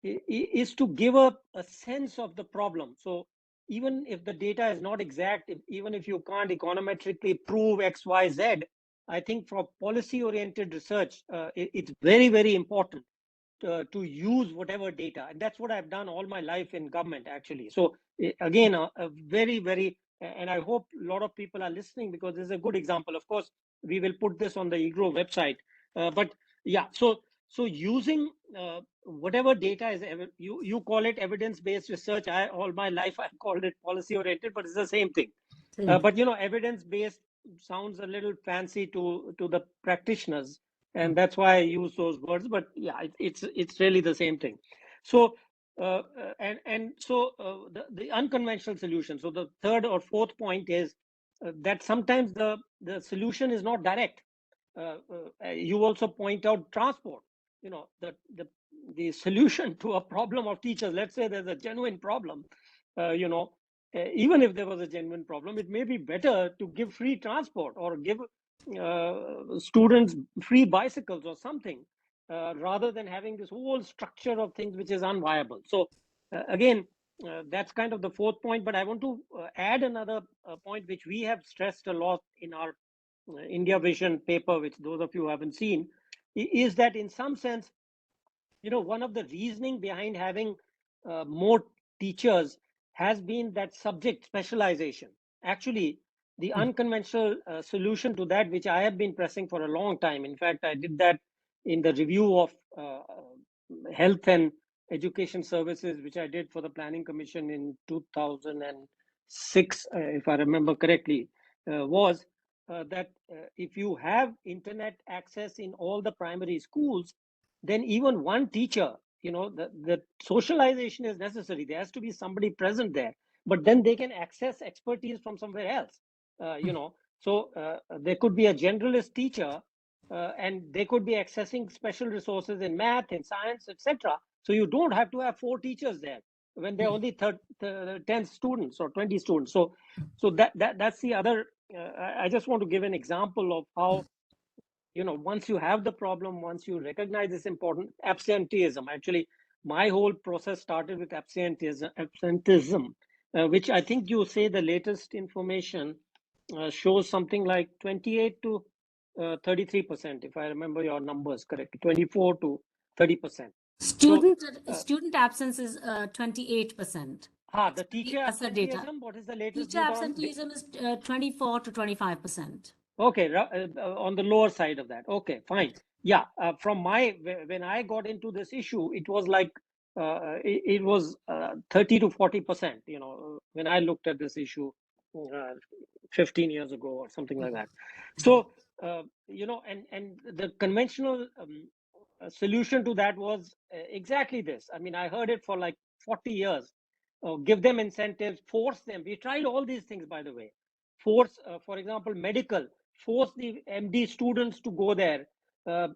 is to give a sense of the problem. So even if the data is not exact, even if you can't econometrically prove X, Y, Z, I think for policy oriented research, it's very, very important to use whatever data. And that's what I've done all my life in government, actually. So again, a very, very, and I hope a lot of people are listening, because this is a good example. Of course, we will put this on the EGROW website. But yeah, so using whatever data is, you call it evidence-based research. All my life I've called it policy-oriented, but it's the same thing. But evidence-based sounds a little fancy to the practitioners, and that's why I use those words. But yeah, it's really the same thing. So the unconventional solution. So the third or fourth point is that sometimes the solution is not direct. You also point out transport. The solution to a problem of teachers. Let's say there's a genuine problem. Even if there was a genuine problem, it may be better to give free transport or give students free bicycles or something, rather than having this whole structure of things which is unviable. So again, that's kind of the fourth point. But I want to add another point which we have stressed a lot in our India Vision paper, which those of you who haven't seen, is that in some sense, one of the reasoning behind having more teachers has been that subject specialization. Actually, the unconventional solution to that, which I have been pressing for a long time. In fact, I did that in the review of health and education services, which I did for the Planning Commission in 2006, if I remember correctly, was that if you have internet access in all the primary schools, then even one teacher, the socialization is necessary. There has to be somebody present there, but then they can access expertise from somewhere else. So there could be a generalist teacher, and they could be accessing special resources in math, in science, etc. So you don't have to have 4 teachers there when there are only 10 students or 20 students. So that's the other. I just want to give an example of how, once you have the problem, once you recognize it's important. Absenteeism, actually, my whole process started with absenteeism, which I think you say the latest information shows something like 28 to 33%, if I remember your numbers correctly, 24 to 30%. Student absence is 28%. The teacher absenteeism, what is the latest teacher absenteeism is 24 to 25%. Okay, on the lower side of that. Okay, fine. Yeah, from when I got into this issue, it was like it was 30 to 40%. When I looked at this issue 15 years ago or something like that. So and the conventional solution to that was exactly this. I mean, I heard it for like 40 years. Give them incentives, force them. We tried all these things, by the way. Force, for example, medical. Force the MD students to go there.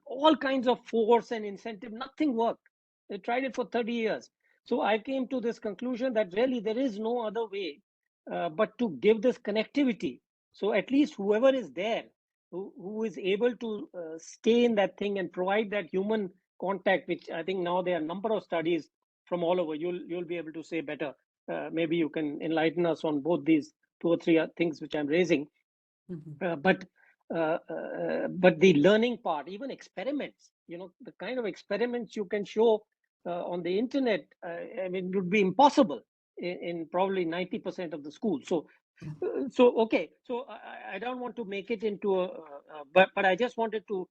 All kinds of force and incentive. Nothing worked. They tried it for 30 years. So I came to this conclusion that really there is no other way but to give this connectivity. So at least whoever is there, who is able to stay in that thing and provide that human contact, which I think now there are a number of studies from all over. You'll be able to say better. Maybe you can enlighten us on both these 2 or 3 things which I'm raising. But the learning part, even experiments, the kind of experiments you can show on the internet, I mean, it would be impossible in probably 90% of the schools. So okay, so I don't want to make it into but I just wanted to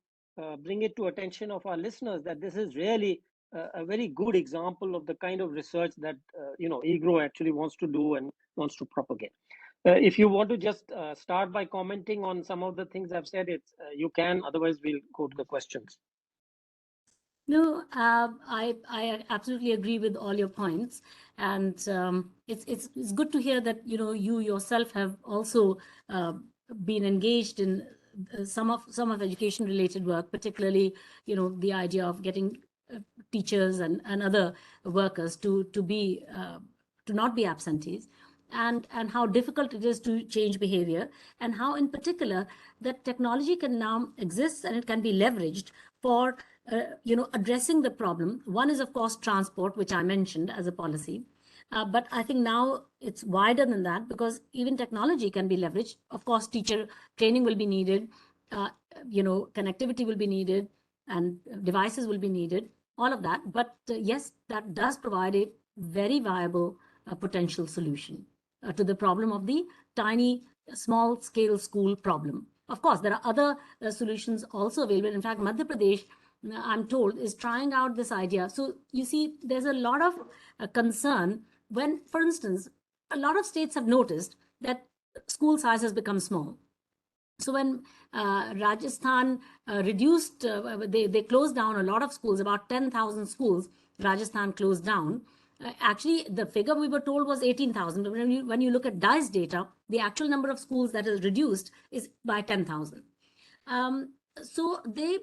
bring it to attention of our listeners that this is really a very good example of the kind of research that EGROW actually wants to do and wants to propagate. If you want to just start by commenting on some of the things I've said, you can. Otherwise, we'll go to the questions. No, I absolutely agree with all your points, and it's good to hear that you yourself have also been engaged in some of education related work, particularly the idea of getting teachers and other workers to not be absentees, and how difficult it is to change behavior, and how in particular that technology can now exist and it can be leveraged for addressing the problem. One is, of course, transport, which I mentioned as a policy. But I think now it's wider than that, because even technology can be leveraged. Of course, teacher training will be needed, connectivity will be needed, and devices will be needed, all of that. But yes, that does provide a very viable potential solution to the problem of the tiny, small scale school problem. Of course, there are other solutions also available. In fact, Madhya Pradesh, I'm told, is trying out this idea. So you see, there's a lot of concern when, for instance, a lot of states have noticed that school sizes become small. So when Rajasthan reduced, they closed down a lot of schools, about 10,000 schools, Rajasthan closed down. Actually, the figure we were told was 18,000. But when you look at DICE data, the actual number of schools that is reduced is by 10,000. So there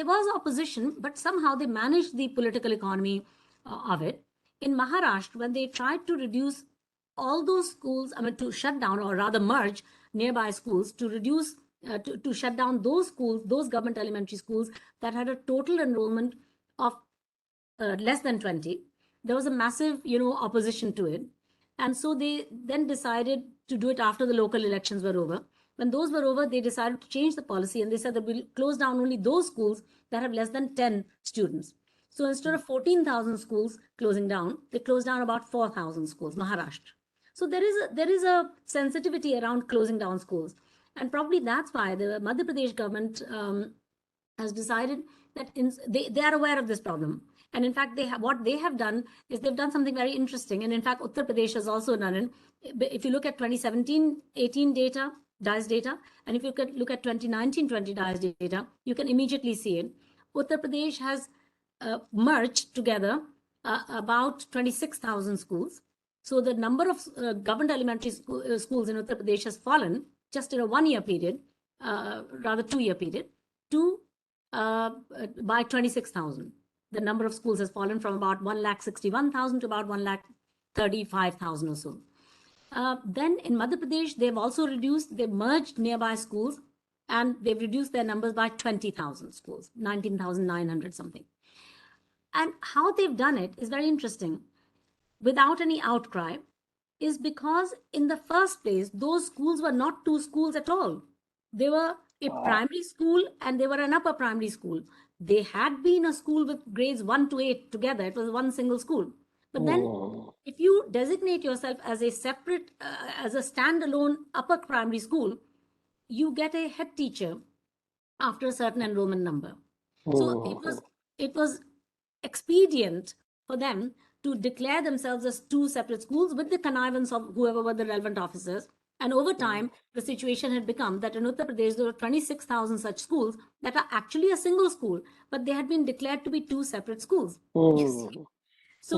was opposition, but somehow they managed the political economy of it. In Maharashtra, when they tried to reduce all those schools, to shut down, or rather merge nearby schools, to reduce, to shut down those schools, those government elementary schools that had a total enrollment of less than 20, there was a massive, opposition to it. And so they then decided to do it after the local elections were over. When those were over, they decided to change the policy, and they said that we'll close down only those schools that have less than 10 students. So instead of 14,000 schools closing down, they closed down about 4,000 schools, Maharashtra. So there is a sensitivity around closing down schools. And probably that's why the Madhya Pradesh government has decided that they are aware of this problem. And in fact, what they have done is they've done something very interesting. And in fact, Uttar Pradesh has also done it. If you look at 2017-18 data, DICE data, and if you could look at 2019-20 DICE data, you can immediately see it. Uttar Pradesh has merged together about 26,000 schools. So the number of government elementary schools in Uttar Pradesh has fallen just in a 1 year period, rather 2 year period, to by 26,000. The number of schools has fallen from about 1,61,000 to about 1,35,000 or so. Then in Madhya Pradesh, they've also they've merged nearby schools, and they've reduced their numbers by 20,000 schools, 19,900 something. And how they've done it is very interesting, without any outcry, is because in the first place, those schools were not two schools at all. They were a primary school and they were an upper primary school. They had been a school with grades 1 to 8 together. It was one single school. But then if you designate yourself as a separate, as a standalone upper primary school, you get a head teacher after a certain enrollment number. So it was expedient for them to declare themselves as two separate schools with the connivance of whoever were the relevant officers. And over time, the situation had become that in Uttar Pradesh, there were 26,000 such schools that are actually a single school, but they had been declared to be two separate schools. Yes. So,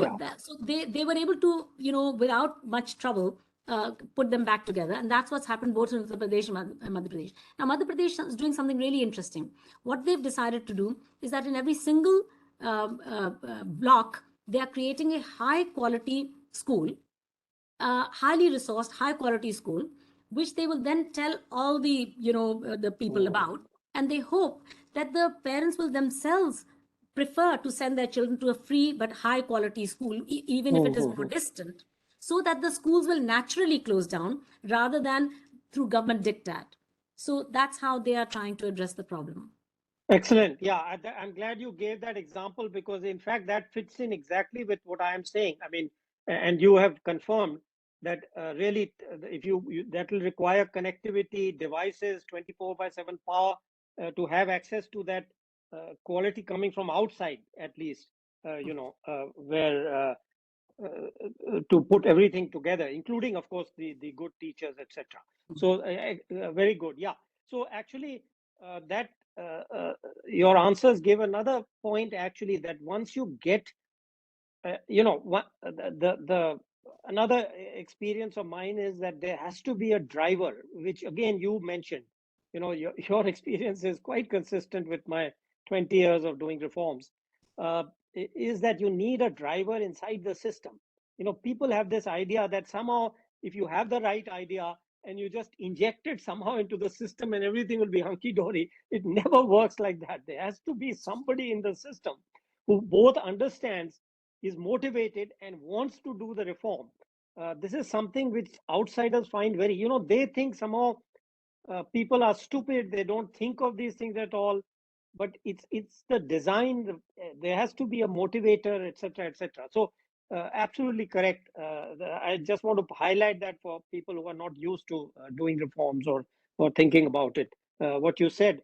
they were able to, without much trouble, put them back together. And that's what's happened both in Uttar Pradesh and Madhya Pradesh. Now, Madhya Pradesh is doing something really interesting. What they've decided to do is that in every single block, they are creating a high quality school, highly resourced, high quality school, which they will then tell all the, the people about. And they hope that the parents will themselves prefer to send their children to a free but high quality school, even if it is more distant, so that the schools will naturally close down rather than through government diktat. So that's how they are trying to address the problem. Excellent. Yeah, I'm glad you gave that example, because in fact that fits in exactly with what I am saying. I mean, and you have confirmed that really, if that will require connectivity, devices, 24/7 power to have access to that quality coming from outside, at least, where to put everything together, including, of course, the good teachers, etc. So very good. Yeah. So actually, that your answers gave another point, actually, that once you get, the another experience of mine is that there has to be a driver, which again you mentioned. Your experience is quite consistent with my 20 years of doing reforms. Is that you need a driver inside the system. People have this idea that somehow if you have the right idea and you just inject it somehow into the system and everything will be hunky-dory, it never works like that. There has to be somebody in the system who both understands, is motivated, and wants to do the reform. This is something which outsiders find very, they think somehow people are stupid, they don't think of these things at all. But it's the design. There has to be a motivator, etc., etc. So absolutely correct. I just want to highlight that for people who are not used to doing reforms or thinking about it. What you said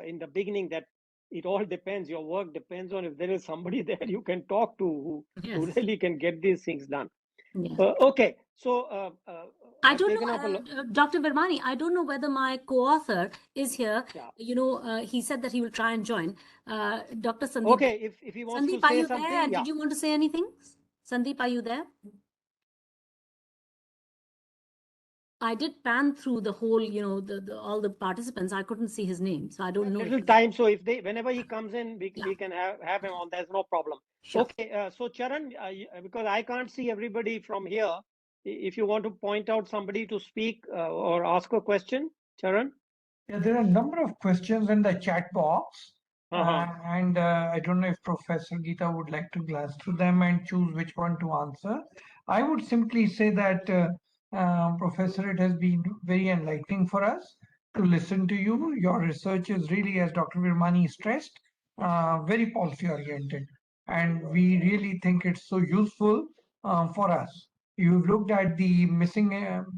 in the beginning, that it all depends. Your work depends on if there is somebody there you can talk to who Yes. really can get these things done. Yes. Okay, so I I've don't taken know, up a Dr. Vermani, I don't know whether my co-author is here. Yeah. He said that he will try and join. Dr. Sandeep. Okay, if he wants Sandeep, to are say you something, there? yeah. Did you want to say anything? Sandeep, are you there? I did pan through the whole, all the participants. I couldn't see his name, so I don't know. Little time, so if whenever he comes in, we can have him on. There's no problem. Sure. Okay, so Charan, because I can't see everybody from here, if you want to point out somebody to speak or ask a question, Charan. Yeah, there are a number of questions in the chat box, and I don't know if Professor Geeta would like to glance through them and choose which one to answer. I would simply say that, Professor, it has been very enlightening for us to listen to you. Your research is really, as Dr. Virmani stressed, very policy oriented, and we really think it's so useful for us. You've looked at the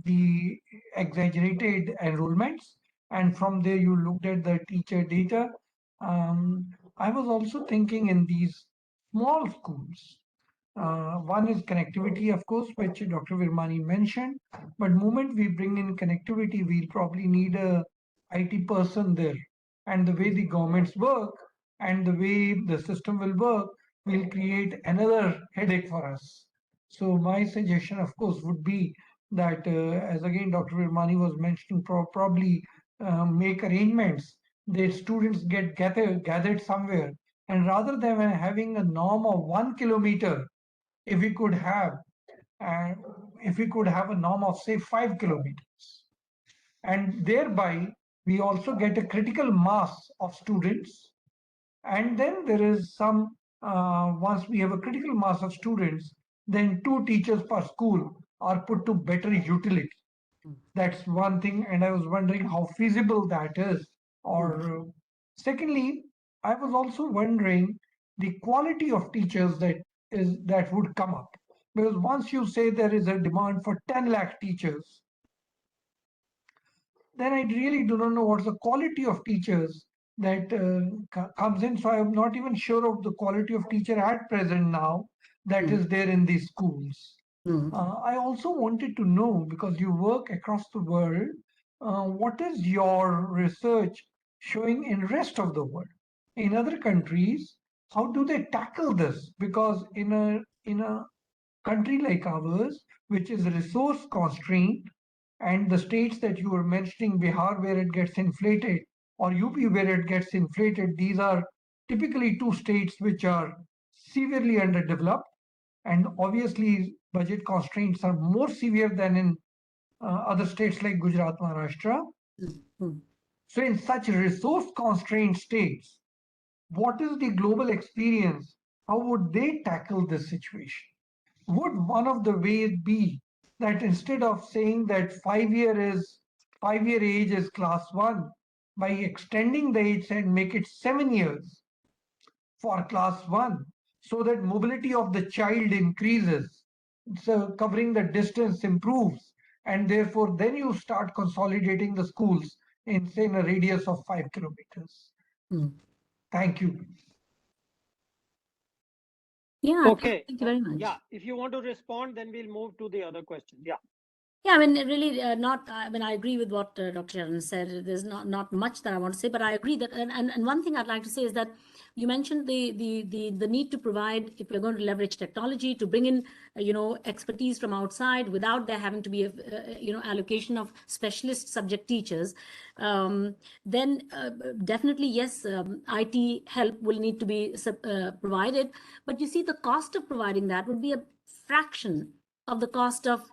the exaggerated enrollments, and from there you looked at the teacher data. I was also thinking in these small schools. One is connectivity, of course, which Dr. Virmani mentioned. But moment we bring in connectivity, we'll probably need a IT person there. And the way the governments work and the way the system will work will create another headache for us. So my suggestion, of course, would be that, as again Dr. Virmani was mentioning, probably make arrangements that students get gathered somewhere, and rather than having a norm of 1 kilometer, if we could have uh, if we could have a norm of say 5 kilometers, and thereby we also get a critical mass of students, and then there is some once we have a critical mass of students, then 2 teachers per school are put to better utility. That's one thing, and I was wondering how feasible that is. Or secondly, I was also wondering the quality of teachers that would come up, because once you say there is a demand for 10 lakh teachers, then I really do not know what's the quality of teachers that comes in. So I'm not even sure of the quality of teacher at present now that is there in these schools. I also wanted to know, because you work across the world, what is your research showing in rest of the world? In other countries, how do they tackle this? Because in a country like ours, which is resource constrained, and the states that you were mentioning, Bihar, where it gets inflated, or UP, where it gets inflated, these are typically 2 states which are severely underdeveloped, and obviously budget constraints are more severe than in other states like Gujarat, Maharashtra. So in such resource constrained states, what is the global experience? How would they tackle this situation? Would one of the ways be that instead of saying that 5-year age is class 1, by extending the age and make it 7 years for class 1, so that mobility of the child increases, so covering the distance improves, and therefore then you start consolidating the schools in, say, in a radius of 5 kilometers. Thank you. Yeah, Okay. thank you very much. Yeah, if you want to respond, then we'll move to the other question. Yeah. Yeah, I mean, really, I mean, I agree with what Dr. Sharon said. There's not much that I want to say, but I agree that, and one thing I'd like to say is that you mentioned the need to provide, if we're going to leverage technology, to bring in, expertise from outside without there having to be a, allocation of specialist subject teachers. Then definitely, yes, IT help will need to be provided, but you see, the cost of providing that would be a fraction of the cost of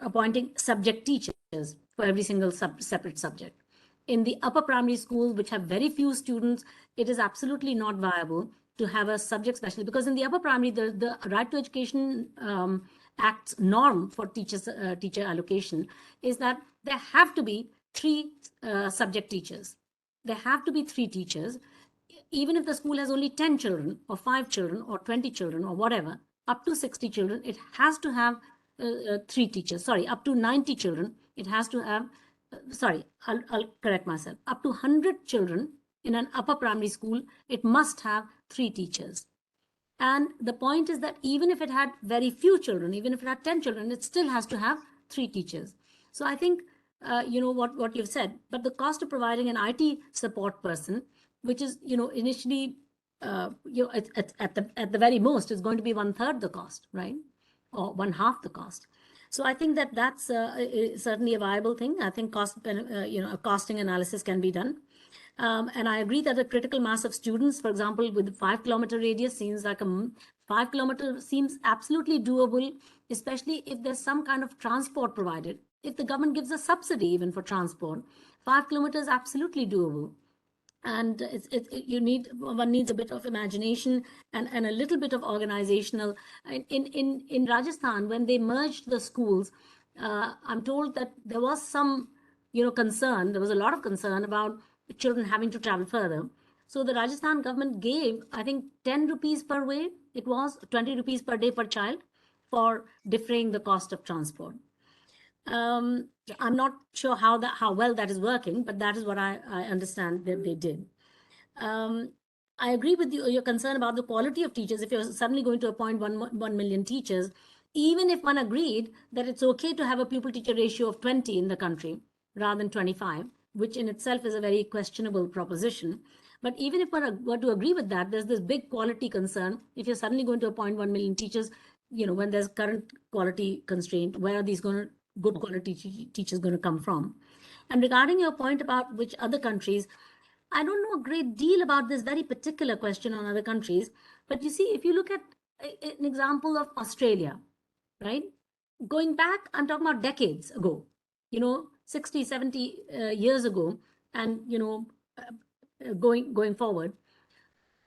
appointing subject teachers for every single separate subject. In the upper primary schools, which have very few students, it is absolutely not viable to have a subject specialist, because in the upper primary, the Right to Education Act's norm for teacher allocation is that there have to be 3 subject teachers. There have to be 3 teachers, even if the school has only 10 children or 5 children or 20 children or whatever. Up to 60 children, it has to have 3 teachers. Sorry, up to 90 children, it has to have, I'll correct myself. Up to 100 children in an upper primary school, it must have 3 teachers. And the point is that even if it had very few children, even if it had 10 children, it still has to have 3 teachers. So I think, what you've said, but the cost of providing an IT support person, which is, initially, at the very most, is going to be 1/3 the cost, right? Or 1/2 the cost. So I think that's certainly a viable thing. I think a costing analysis can be done. And I agree that a critical mass of students, for example, with a 5-kilometer radius seems like 5 kilometers seems absolutely doable, especially if there's some kind of transport provided. If the government gives a subsidy even for transport, 5 kilometers is absolutely doable. And one needs a bit of imagination and a little bit of organizational. In Rajasthan, when they merged the schools, I'm told that there was some, concern. There was a lot of concern about children having to travel further. So the Rajasthan government gave, I think, 10 rupees per way. It was 20 rupees per day per child for defraying the cost of transport. I'm not sure how well that is working, but that is what I understand that they did. I agree with your concern about the quality of teachers. If you're suddenly going to appoint 1 million teachers, even if one agreed that it's okay to have a pupil-teacher ratio of 20 in the country rather than 25, which in itself is a very questionable proposition. But even if one were to agree with that, there's this big quality concern. If you're suddenly going to appoint 1 million teachers, when there's current quality constraint, where are these good quality teachers going to come from? And regarding your point about which other countries, I don't know a great deal about this very particular question on other countries, but you see, if you look at an example of Australia, right? Going back, I'm talking about decades ago, 60, 70 years ago, and, going forward,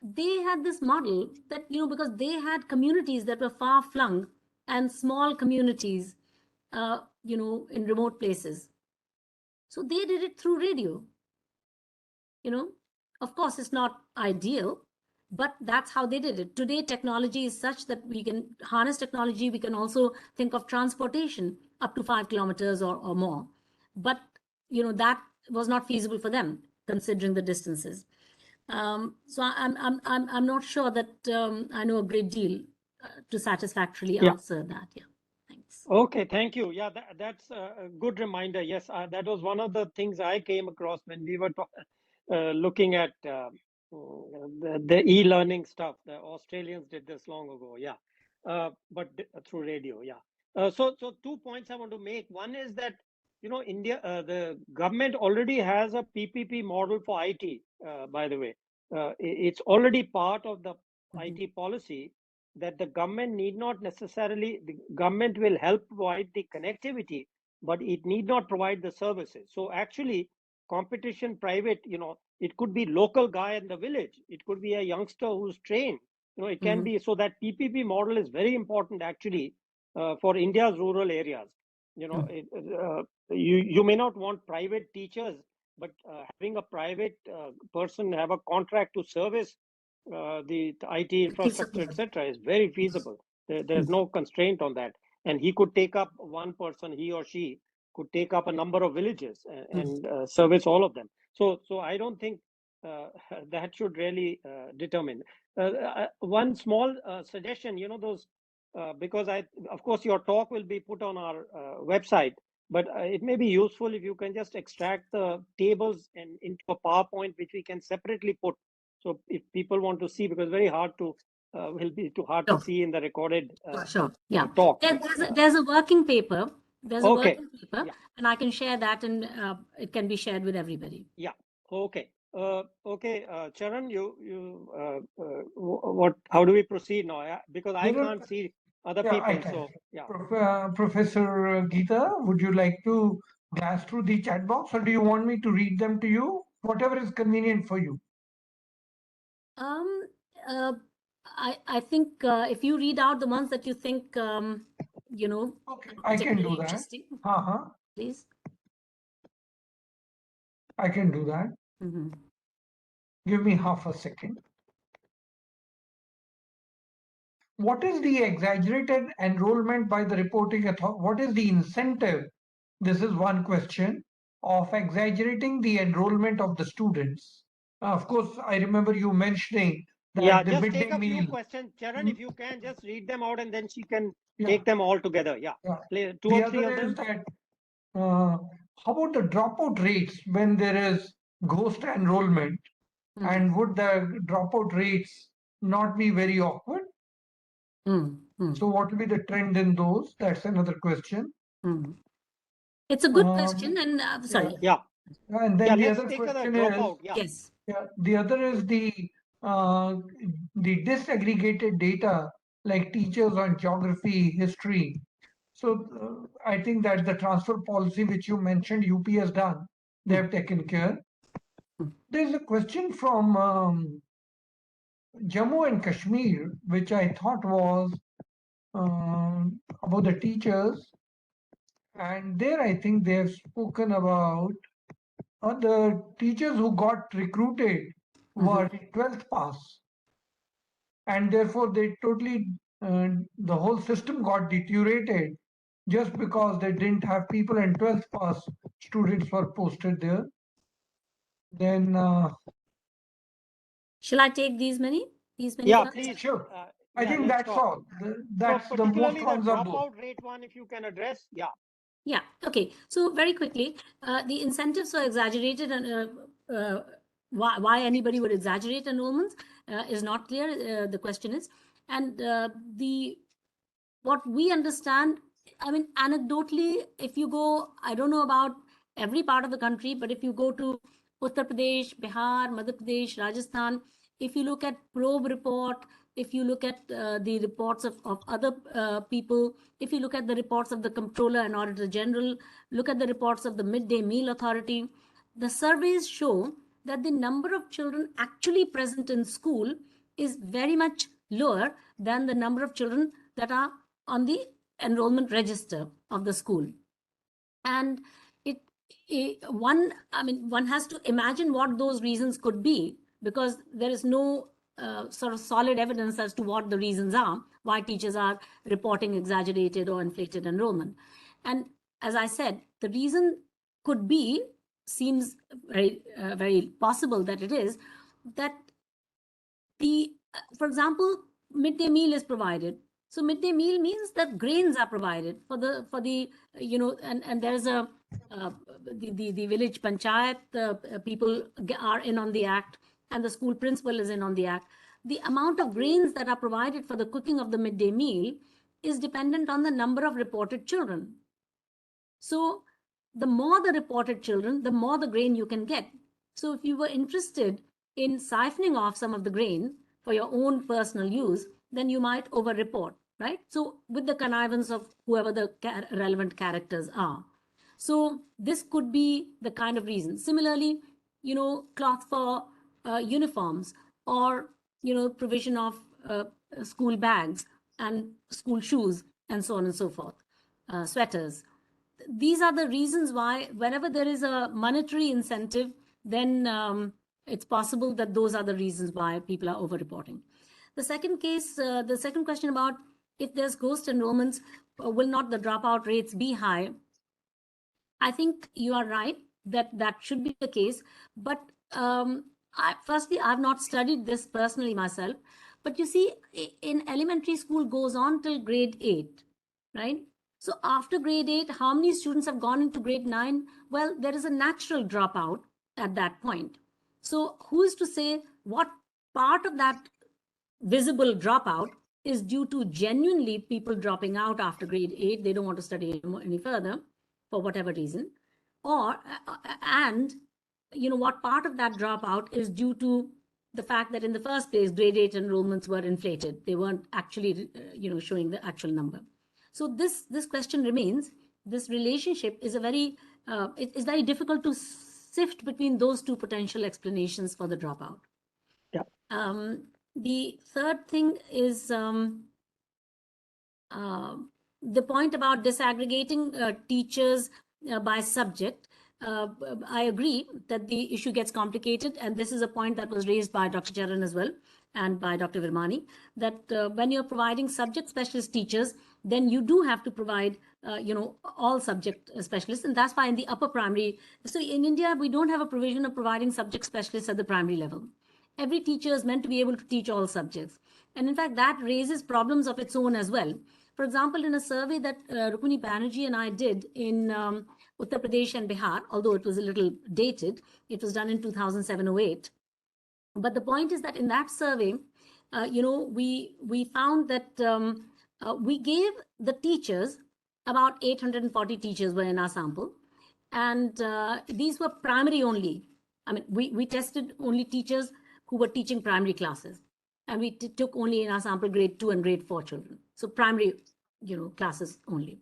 they had this model that, because they had communities that were far flung and small communities, in remote places. So they did it through radio. Of course, it's not ideal, but that's how they did it. Today, technology is such that we can harness technology. We can also think of transportation up to 5 kilometers or more. But, that was not feasible for them, considering the distances. So I'm not sure that I know a great deal to satisfactorily answer that. Yeah. Thanks. Okay, thank you. Yeah, that's a good reminder. Yes, that was one of the things I came across when we were looking at the e-learning stuff. The Australians did this long ago. Yeah, but through radio. Yeah. So 2 points I want to make. One is that India, the government already has a PPP model for IT. By the way, it's already part of the IT policy, that the government need not necessarily, the government will help provide the connectivity, but it need not provide the services. So actually, competition private, it could be local guy in the village. It could be a youngster who's trained. It can be, so that PPP model is very important actually for India's rural areas. You may not want private teachers, but having a private person have a contract to service the IT infrastructure, etc., is very feasible. There's no constraint on that. And he could take up one person, he or she could take up a number of villages and service all of them. So I don't think that should really determine. One small suggestion, those, because of course, your talk will be put on our website, but it may be useful if you can just extract the tables and into a PowerPoint, which we can separately put. So if people want to see, because very hard to, will be too hard to see in the recorded talk. There's a working paper. There's a Okay. working paper, and I can share that, and it can be shared with everybody. Yeah. Okay. Okay. Charan, what? How do we proceed now? Because I can't see other people. So yeah. Professor Gita, would you like to glance through the chat box, or do you want me to read them to you? Whatever is convenient for you. I think if you read out the ones that you think Okay, I can do that. Please. I can do that. Give me half a second. What is the exaggerated enrollment by the reporting authority? What is the incentive? This is one question of exaggerating the enrollment of the students. Of course, I remember you mentioning that the just midday take a meal. few questions, Charan, if you can just read them out, and then she can take them all together. Play two or three of them. That, how about the dropout rates when there is ghost enrollment? And would the dropout rates not be very awkward? So what will be the trend in those? That's another question. It's a good question, and sorry. And then the other question is, the other is the disaggregated data like teachers on geography, history. So I think that the transfer policy which you mentioned, UP has done, they have taken care. There's a question from Jammu and Kashmir, which I thought was about the teachers. And there I think they have spoken about the teachers who got recruited were 12th pass. And therefore they totally, the whole system got deteriorated just because they didn't have people, and 12th pass students were posted there. Then shall I take these many? Yeah, please. Sure. I think that's all. That's the most dropout rate one, if you can address. Yeah. Okay. So very quickly, the incentives are exaggerated, and why anybody would exaggerate enrollments is not clear. The question is, and what we understand, I mean, anecdotally, if you go, I don't know about every part of the country, but if you go to Uttar Pradesh, Bihar, Madhya Pradesh, Rajasthan, if you look at probe report, if you look at the reports of other people, if you look at the reports of the Comptroller and Auditor General, look at the reports of the Midday Meal Authority, the surveys show that the number of children actually present in school is very much lower than the number of children that are on the enrollment register of the school. And one has to imagine what those reasons could be, because there is no sort of solid evidence as to what the reasons are why teachers are reporting exaggerated or inflated enrollment. And as I said, the reason could be, seems very, very possible that it is, that for example, midday meal is provided. So midday meal means that grains are provided for the and there's a the village panchayat people are in on the act, and the school principal is in on the act. The amount of grains that are provided for the cooking of the midday meal is dependent on the number of reported children. So the more the reported children, the more the grain you can get. So if you were interested in siphoning off some of the grain for your own personal use, then you might over-report, right? So with the connivance of whoever the relevant characters are. So this could be the kind of reason. Similarly, cloth for uniforms, or, provision of school bags and school shoes and so on and so forth, sweaters. These are the reasons why whenever there is a monetary incentive, then it's possible that those are the reasons why people are over-reporting. The second case, the second question about if there's ghost enrollments, will not the dropout rates be high? I think you are right that that should be the case. But firstly, I've not studied this personally myself. But you see, in elementary school goes on till grade 8, right? So after grade 8, how many students have gone into grade 9? Well, there is a natural dropout at that point. So who is to say what part of that visible dropout is due to genuinely people dropping out after grade 8? They don't want to study any further for whatever reason. Or, and, you know, what part of that dropout is due to the fact that in the first place, grade 8 enrollments were inflated. They weren't actually, you know, showing the actual number. So this question remains. This relationship is a very, it is very difficult to sift between those two potential explanations for the dropout. Yeah. The third thing is the point about disaggregating teachers by subject. I agree that the issue gets complicated, and this is a point that was raised by Dr. Charan as well and by Dr. Virmani, that when you're providing subject specialist teachers, then you do have to provide, you know, all subject specialists, and that's why in the upper primary. So in India, we don't have a provision of providing subject specialists at the primary level. Every teacher is meant to be able to teach all subjects. And in fact, that raises problems of its own as well. For example, in a survey that Rukmini Banerjee and I did in Uttar Pradesh and Bihar, although it was a little dated, it was done in 2007-08. But the point is that in that survey, you know, we found that we gave the teachers, about 840 teachers were in our sample. And these were primary only. I mean, we tested only teachers who were teaching primary classes. And we took only in our sample grade 2 and grade 4 children. So primary, you know, classes only.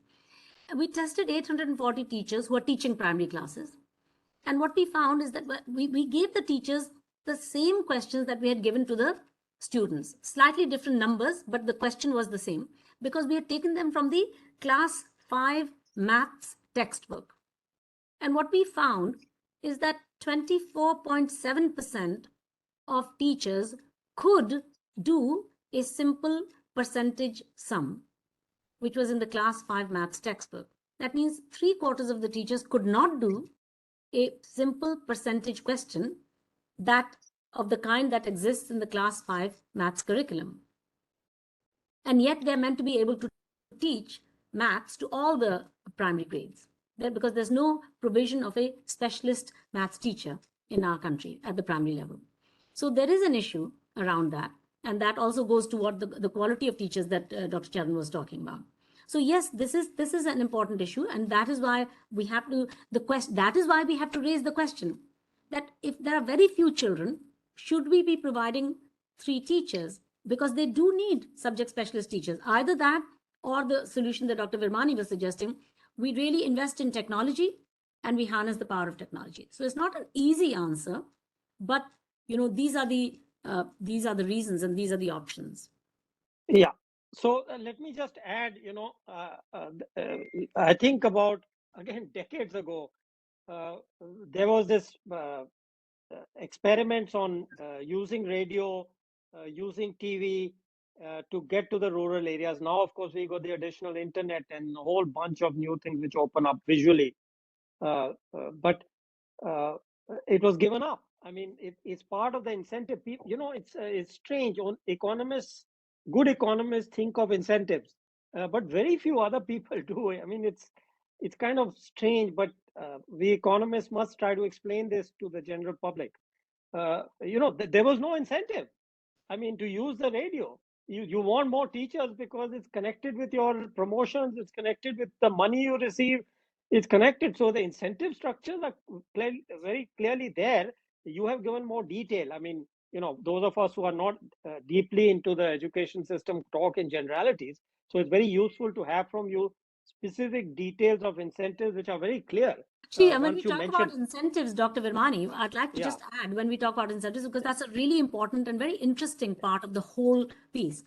And we tested 840 teachers who are teaching primary classes. And what we found is that we gave the teachers the same questions that we had given to the students, slightly different numbers, but the question was the same because we had taken them from the class 5 maths textbook. And what we found is that 24.7% of teachers could do a simple percentage sum, which was in the class 5 maths textbook. That means 3/4 of the teachers could not do a simple percentage question that of the kind that exists in the class 5 maths curriculum. And yet they're meant to be able to teach maths to all the primary grades, because there's no provision of a specialist maths teacher in our country at the primary level. So there is an issue around that. And that also goes to what the quality of teachers that Dr. Charan was talking about. So yes, this is an important issue, and that is why we have to raise the question that if there are very few children, should we be providing 3 teachers? Because they do need subject specialist teachers. Either that or the solution that Dr. Vermani was suggesting, we really invest in technology and we harness the power of technology. So it's not an easy answer, but you know, these are the reasons and these are the options. Yeah. So let me just add, you know, I think about, again, decades ago, there was this experiments on using radio, using TV to get to the rural areas. Now, of course, we got the additional internet and a whole bunch of new things which open up visually. But it was given up. I mean, it's part of the incentive. You know, it's strange. Economists, good economists, think of incentives, but very few other people do. I mean, it's kind of strange. But we economists must try to explain this to the general public. You know, there was no incentive. I mean, to use the radio. You want more teachers because it's connected with your promotions. It's connected with the money you receive. It's connected. So the incentive structures are very clearly there. You have given more detail. I mean, you know, those of us who are not deeply into the education system talk in generalities. So it's very useful to have from you specific details of incentives which are very clear. Actually, when we talk about incentives, Dr. Virmani, I'd like to just add, when we talk about incentives, because that's a really important and very interesting part of the whole piece.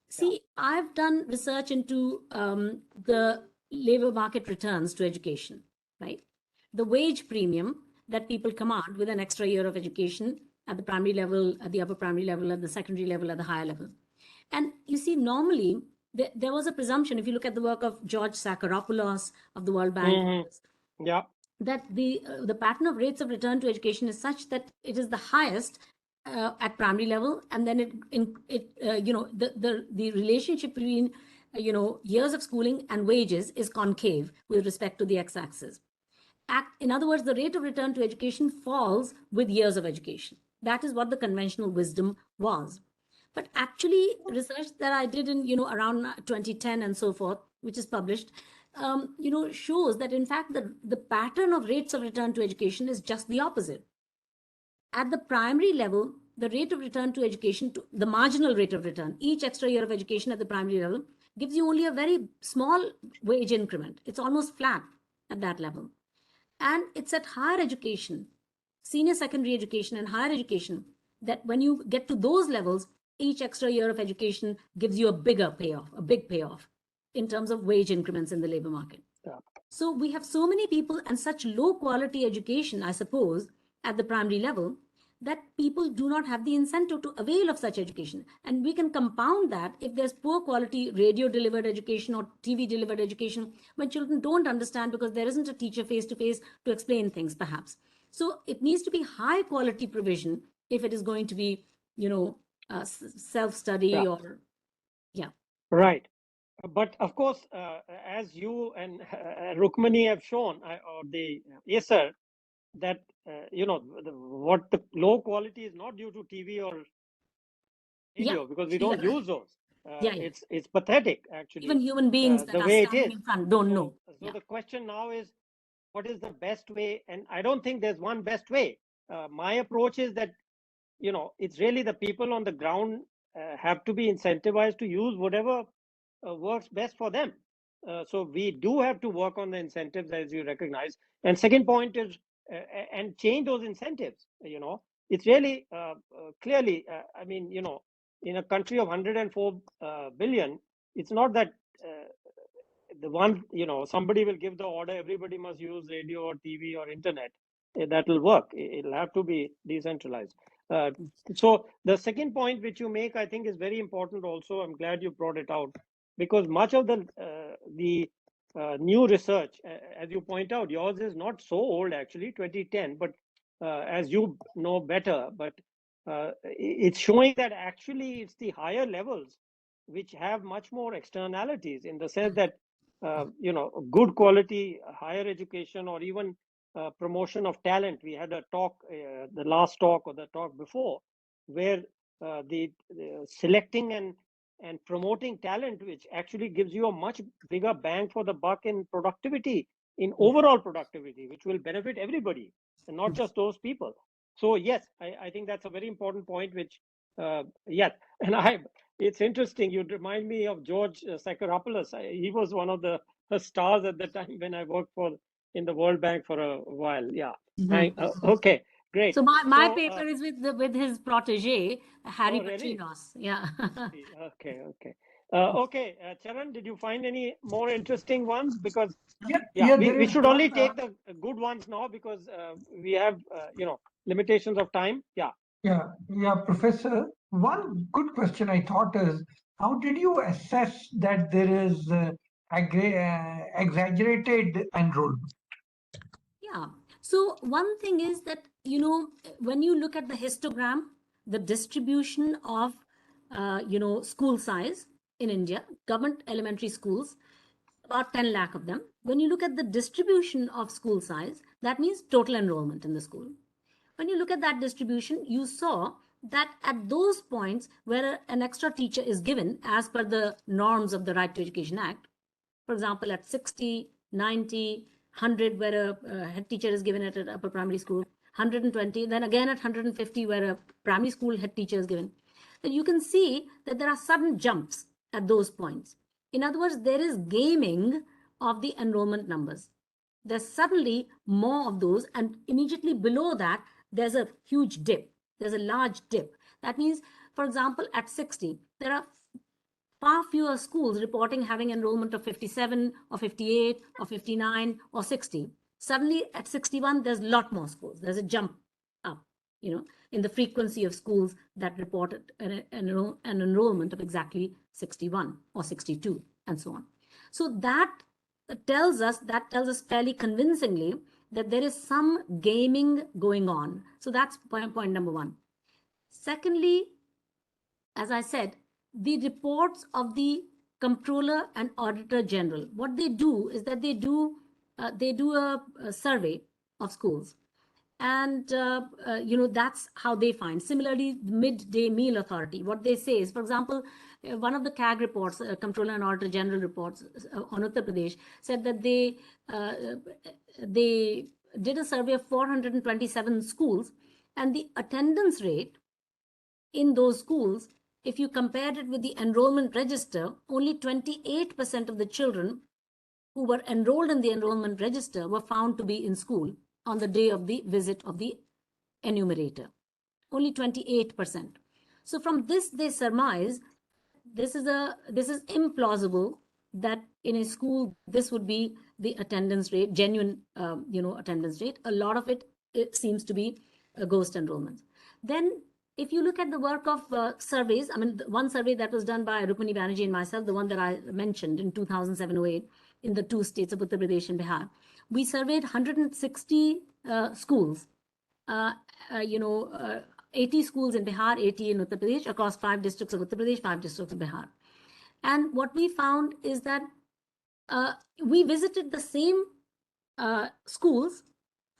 See, I've done research into the labor market returns to education, right? The wage premium that people command with an extra year of education at the primary level, at the upper primary level, at the secondary level, at the higher level. And you see, normally there was a presumption, if you look at the work of George Sakharopoulos of the World Bank, Yeah. that the pattern of rates of return to education is such that it is the highest at primary level, and then the relationship between years of schooling and wages is concave with respect to the x-axis. In other words, the rate of return to education falls with years of education. That is what the conventional wisdom was. But actually, research that I did in around 2010 and so forth, which is published, shows that in fact the pattern of rates of return to education is just the opposite. At the primary level, the rate of return to education, the marginal rate of return, each extra year of education at the primary level gives you only a very small wage increment. It's almost flat at that level. And it's at higher education, senior secondary education and higher education, that when you get to those levels, each extra year of education gives you a big payoff in terms of wage increments in the labor market. Yeah. So we have so many people and such low quality education, I suppose, at the primary level, that people do not have the incentive to avail of such education. And we can compound that if there's poor quality radio delivered education or TV delivered education, when children don't understand because there isn't a teacher face to face to explain things, perhaps. So it needs to be high quality provision if it is going to be, self-study or, yeah. Right. But of course, as you and Rukmani have shown, or the Yasser, that what the low quality is not due to TV or radio, because we don't use those. It's pathetic, actually. Even human beings that are standing in front don't know. So the question now is, what is the best way? And I don't think there's one best way. My approach is that it's really the people on the ground have to be incentivized to use whatever works best for them. So we do have to work on the incentives, as you recognize. And second point is, and change those incentives. It's really clearly, in a country of 104 billion, it's not that the one, somebody will give the order, everybody must use radio or TV or internet. That will work. It'll have to be decentralized. So the second point which you make, I think, is very important also. I'm glad you brought it out, because much of the new research, as you point out, yours is not so old, actually, 2010, but as you know better, but it's showing that actually it's the higher levels which have much more externalities, in the sense that good quality higher education, or even promotion of talent. We had a talk, the last talk or the talk before, where the selecting and promoting talent, which actually gives you a much bigger bang for the buck in productivity, in overall productivity, which will benefit everybody and not just those people. So yes, I think that's a very important point, which yes. And it's interesting, you remind me of George Sakharopoulos. He was one of the stars at the time when I worked in the World Bank for a while. Yeah. Okay, great. So my paper is with his protege, Harry Pachinos. Yeah. Okay. Okay, Charan, did you find any more interesting ones? Because we should only take the good ones now, because we have limitations of time. Yeah, Professor. One good question I thought is, how did you assess that there is exaggerated enrollment? Yeah. So one thing is that, when you look at the histogram, the distribution of, school size in India, government elementary schools, about 10 lakh of them. When you look at the distribution of school size, that means total enrollment in the school. When you look at that distribution, you saw that at those points where an extra teacher is given as per the norms of the Right to Education Act, for example, at 60, 90, 100, where a head teacher is given at an upper primary school, 120, then again at 150, where a primary school head teacher is given, then you can see that there are sudden jumps at those points. In other words, there is gaming of the enrollment numbers. There's suddenly more of those, and immediately below that, there's a huge dip. There's a large dip. That means, for example, at 60, there are far fewer schools reporting having enrollment of 57 or 58 or 59 or 60. Suddenly at 61, there's a lot more schools. There's a jump up. in the frequency of schools that reported an enrollment of exactly 61 or 62 and so on. So that tells us fairly convincingly that there is some gaming going on. So that's point number one. Secondly, as I said, the reports of the Comptroller and Auditor General, what they do is that they do a survey of schools. And, that's how they find. Similarly, the Midday Meal Authority, what they say is, for example, one of the CAG reports, Comptroller and Auditor General reports on Uttar Pradesh, said that they did a survey of 427 schools, and the attendance rate in those schools, if you compared it with the enrollment register, only 28% of the children who were enrolled in the enrollment register were found to be in school on the day of the visit of the enumerator. Only 28%. So from this, they surmise this is implausible that in a school this would be the attendance rate, genuine attendance rate. A lot of it seems to be ghost enrollments. Then if you look at the work of surveys, I mean, one survey that was done by Rukmini Banerjee and myself, the one that I mentioned in 2007-08 in the two states of Uttar Pradesh and Bihar, we surveyed 160 schools, 80 schools in Bihar, 80 in Uttar Pradesh, across 5 districts of Uttar Pradesh, 5 districts of Bihar. And what we found is that we visited the same schools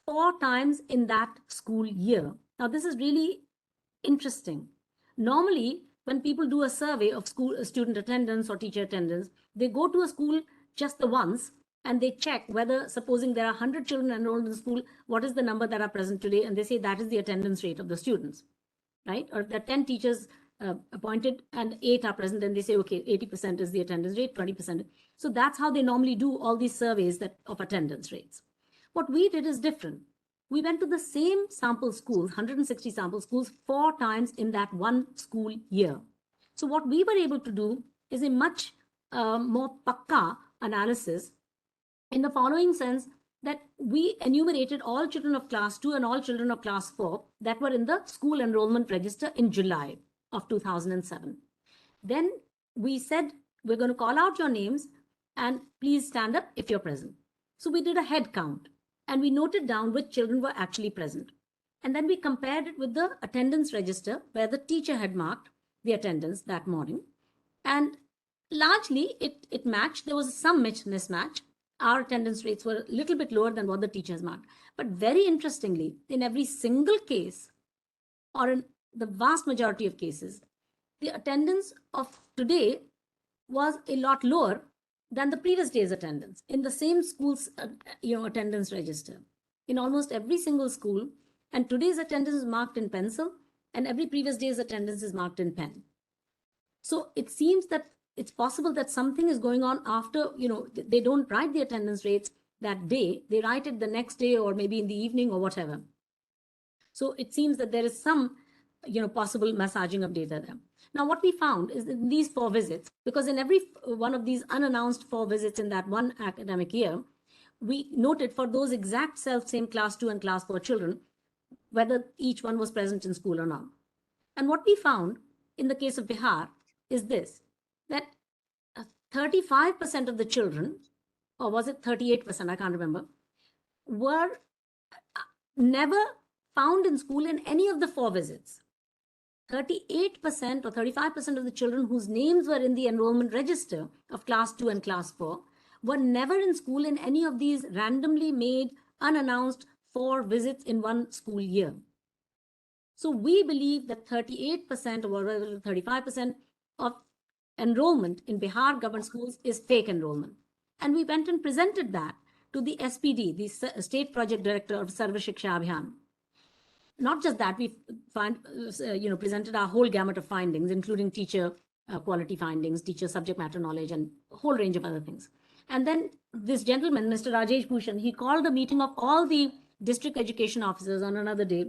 4 times in that school year. Now, this is really interesting. Normally, when people do a survey of school student attendance or teacher attendance, they go to a school just the once and they check whether, supposing there are 100 children enrolled in the school, what is the number that are present today? And they say that is the attendance rate of the students, right? Or if there are 10 teachers appointed and 8 are present, then they say, okay, 80% is the attendance rate, 20%. So that's how they normally do all these surveys of attendance rates. What we did is different. We went to the same sample schools, 160 sample schools, 4 times in that one school year. So what we were able to do is a much more pakka analysis in the following sense, that we enumerated all children of class 2 and all children of class 4 that were in the school enrollment register in July of 2007. Then we said, we're going to call out your names and please stand up if you're present. So we did a head count and we noted down which children were actually present. And then we compared it with the attendance register where the teacher had marked the attendance that morning. And largely it matched. There was some mismatch. Our attendance rates were a little bit lower than what the teachers marked. But very interestingly, in every single case, or in the vast majority of cases, the attendance of today was a lot lower than the previous day's attendance in the same school's attendance register. In almost every single school, and today's attendance is marked in pencil, and every previous day's attendance is marked in pen. So it seems that it's possible that something is going on after, they don't write the attendance rates that day, they write it the next day or maybe in the evening or whatever. So it seems that there is some, possible massaging of data there. Now, what we found is in these 4 visits, because in every one of these unannounced 4 visits in that one academic year, we noted for those exact same class 2 and class 4 children, whether each one was present in school or not. And what we found in the case of Bihar is this, that 35% of the children, or was it 38%, I can't remember, were never found in school in any of the 4 visits. 38% or 35% of the children whose names were in the enrollment register of class 2 and class 4 were never in school in any of these randomly made, unannounced 4 visits in one school year. So we believe that 38% or whatever, 35% of enrollment in Bihar government schools is fake enrollment. And we went and presented that to the SPD, the State Project Director of Sarva Shiksha Abhiyan. Not just that, we presented our whole gamut of findings, including teacher quality findings, teacher subject matter knowledge, and a whole range of other things. And then this gentleman, Mr. Rajesh Bhushan, he called a meeting of all the district education officers on another day.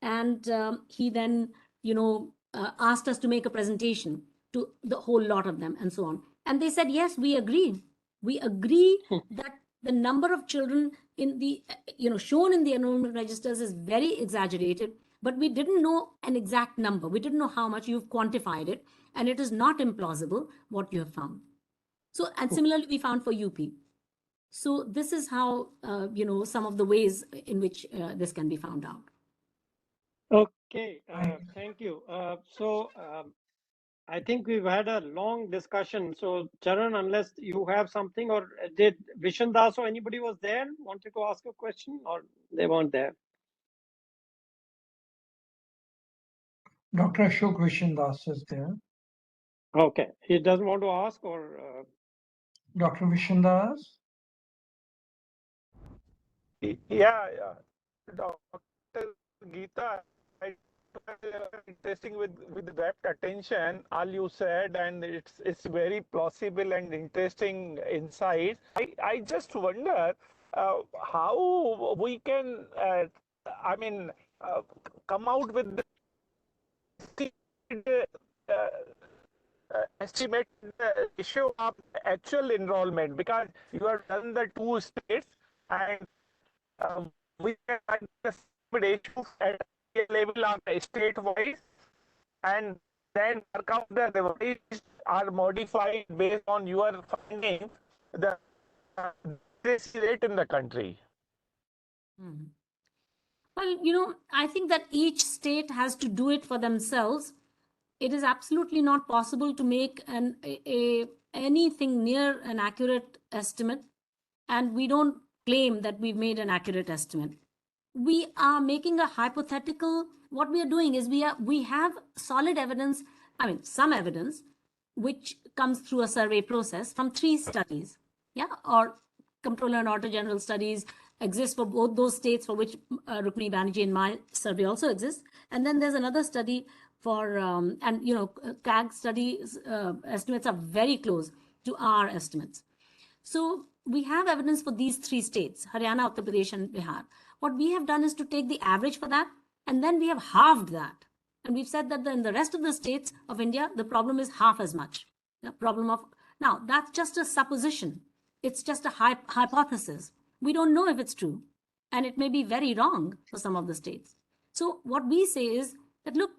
And he then, asked us to make a presentation to the whole lot of them and so on. And they said, yes, we agree. We agree that the number of children in the, shown in the enrollment registers is very exaggerated. but we didn't know an exact number. We didn't know how much. You've quantified it, and it is not implausible what you have found. So, and similarly, we found for UP. So this is how, some of the ways in which this can be found out. Okay, thank you. I think we've had a long discussion. So Charan, unless you have something, or did Vishan Das or anybody was there, wanted to ask a question, or they weren't there? Dr. Ashok Vishan Das is there. Okay, he doesn't want to ask, or Dr. Vishan Das? Yeah. Dr. Geeta, I interesting with rapt attention all you said, and it's very plausible and interesting insight. I just wonder how we can come out with the estimate the issue of actual enrollment, because you have done the two states, and we can find the issue at a level of state wise, and then work out the revised or modified based on your findings the rate in the country. Well, I think that each state has to do it for themselves. It is absolutely not possible to make anything near an accurate estimate, and we don't claim that we've made an accurate estimate. We are making a hypothetical. What we are doing is we have solid evidence, some evidence, which comes through a survey process from 3 studies, or Comptroller and Auditor General studies exist for both those states for which Rukmini Banerjee and my survey also exists. And then there's another study for, CAG studies estimates are very close to our estimates. So we have evidence for these 3 states, Haryana, Uttar Pradesh, and Bihar. What we have done is to take the average for that, and then we have halved that. And we've said that in the rest of the states of India, the problem is half as much. Now, that's just a supposition. It's just a hypothesis. We don't know if it's true, and it may be very wrong for some of the states. So what we say is that, look,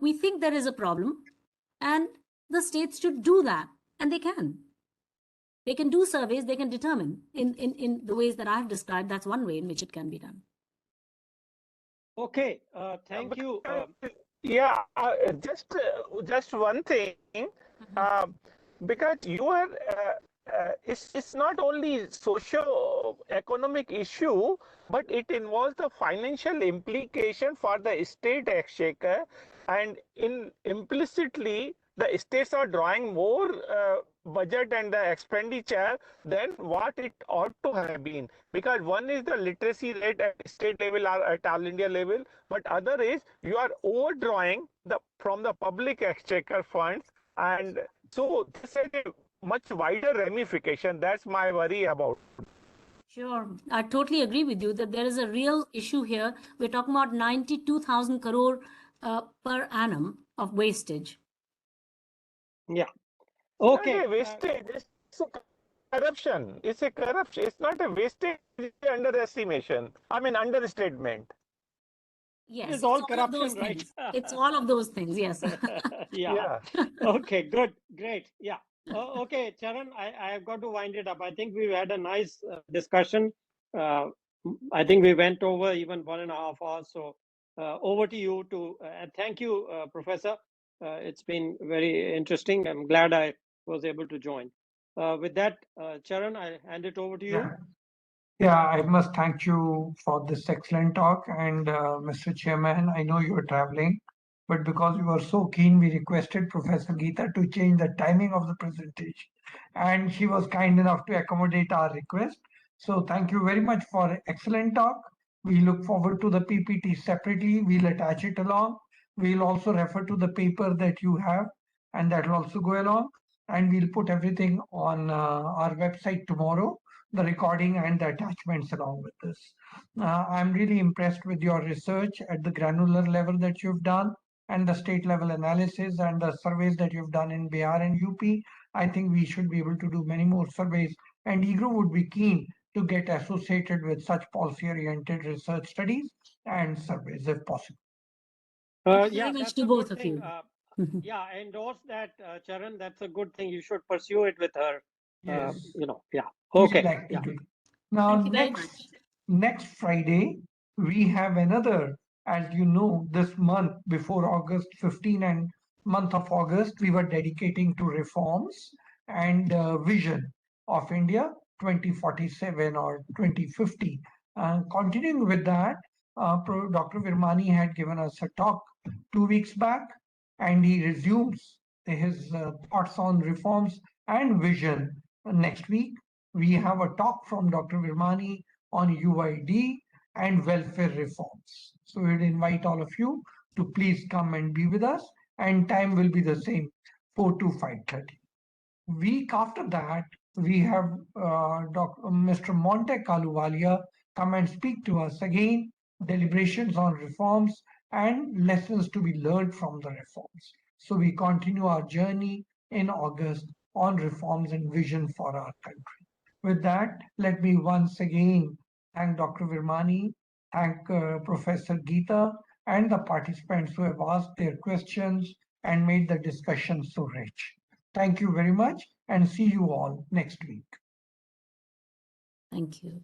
we think there is a problem, and the states should do that, and they can. They can do surveys, they can determine in the ways that I've described. That's one way in which it can be done. Okay, thank you. Just one thing, because you are, it's not only socio-economic issue, but it involves the financial implication for the state exchequer, and implicitly the states are drawing more budget and the expenditure than what it ought to have been, because one is the literacy rate at state level or at all India level, but other is you are overdrawing from the public exchequer funds, and so this has a much wider ramification. That's my worry about. Sure, I totally agree with you that there is a real issue here. We're talking about 92,000 crore per annum of wastage. Yeah. Okay. Wastage. It's a corruption. It's a corruption. It's not a wastage. It's underestimation. Understatement. Yes, it's all corruption, right? It's all of those things. Yes. Yeah. Okay. Good. Great. Yeah. Okay, Charan, I have got to wind it up. I think we've had a nice discussion. I think we went over even 1.5 hours. So over to you thank you, Professor. It's been very interesting. I'm glad I was able to join. With that, Charan, I hand it over to you. Yeah, I must thank you for this excellent talk. And Mr. Chairman, I know you're traveling, but because you were so keen, we requested Professor Geeta to change the timing of the presentation. And she was kind enough to accommodate our request. So thank you very much for excellent talk. We look forward to the PPT separately. We'll attach it along. We'll also refer to the paper that you have, and that will also go along. And we'll put everything on our website tomorrow, the recording and the attachments along with this. I'm really impressed with your research at the granular level that you've done, and the state level analysis and the surveys that you've done in Bihar and UP. I think we should be able to do many more surveys, and EGROW would be keen to get associated with such policy-oriented research studies and surveys if possible. Thank you Yeah, very much that's to a both good of thing. you. Yeah, I endorse that, Charan. That's a good thing. You should pursue it with her. Yes, Yeah. we'd Okay. like to Yeah. do it. Now, Thank you very much. next Friday, we have another, as you know, this month before August 15 and month of August, we were dedicating to reforms and vision of India 2047 or 2050. Continuing with that, Dr. Virmani had given us a talk 2 weeks back, and he resumes his thoughts on reforms and vision next week. We have a talk from Dr. Virmani on UID and welfare reforms. So we'd invite all of you to please come and be with us, and time will be the same, 4 to 5:30. Week after that, we have Mr. Monte Kaluwalia come and speak to us again, deliberations on reforms and lessons to be learned from the reforms. So we continue our journey in August on reforms and vision for our country. With that, let me once again thank Dr. Virmani, thank Professor Geeta, and the participants who have asked their questions and made the discussion so rich. Thank you very much and see you all next week. Thank you.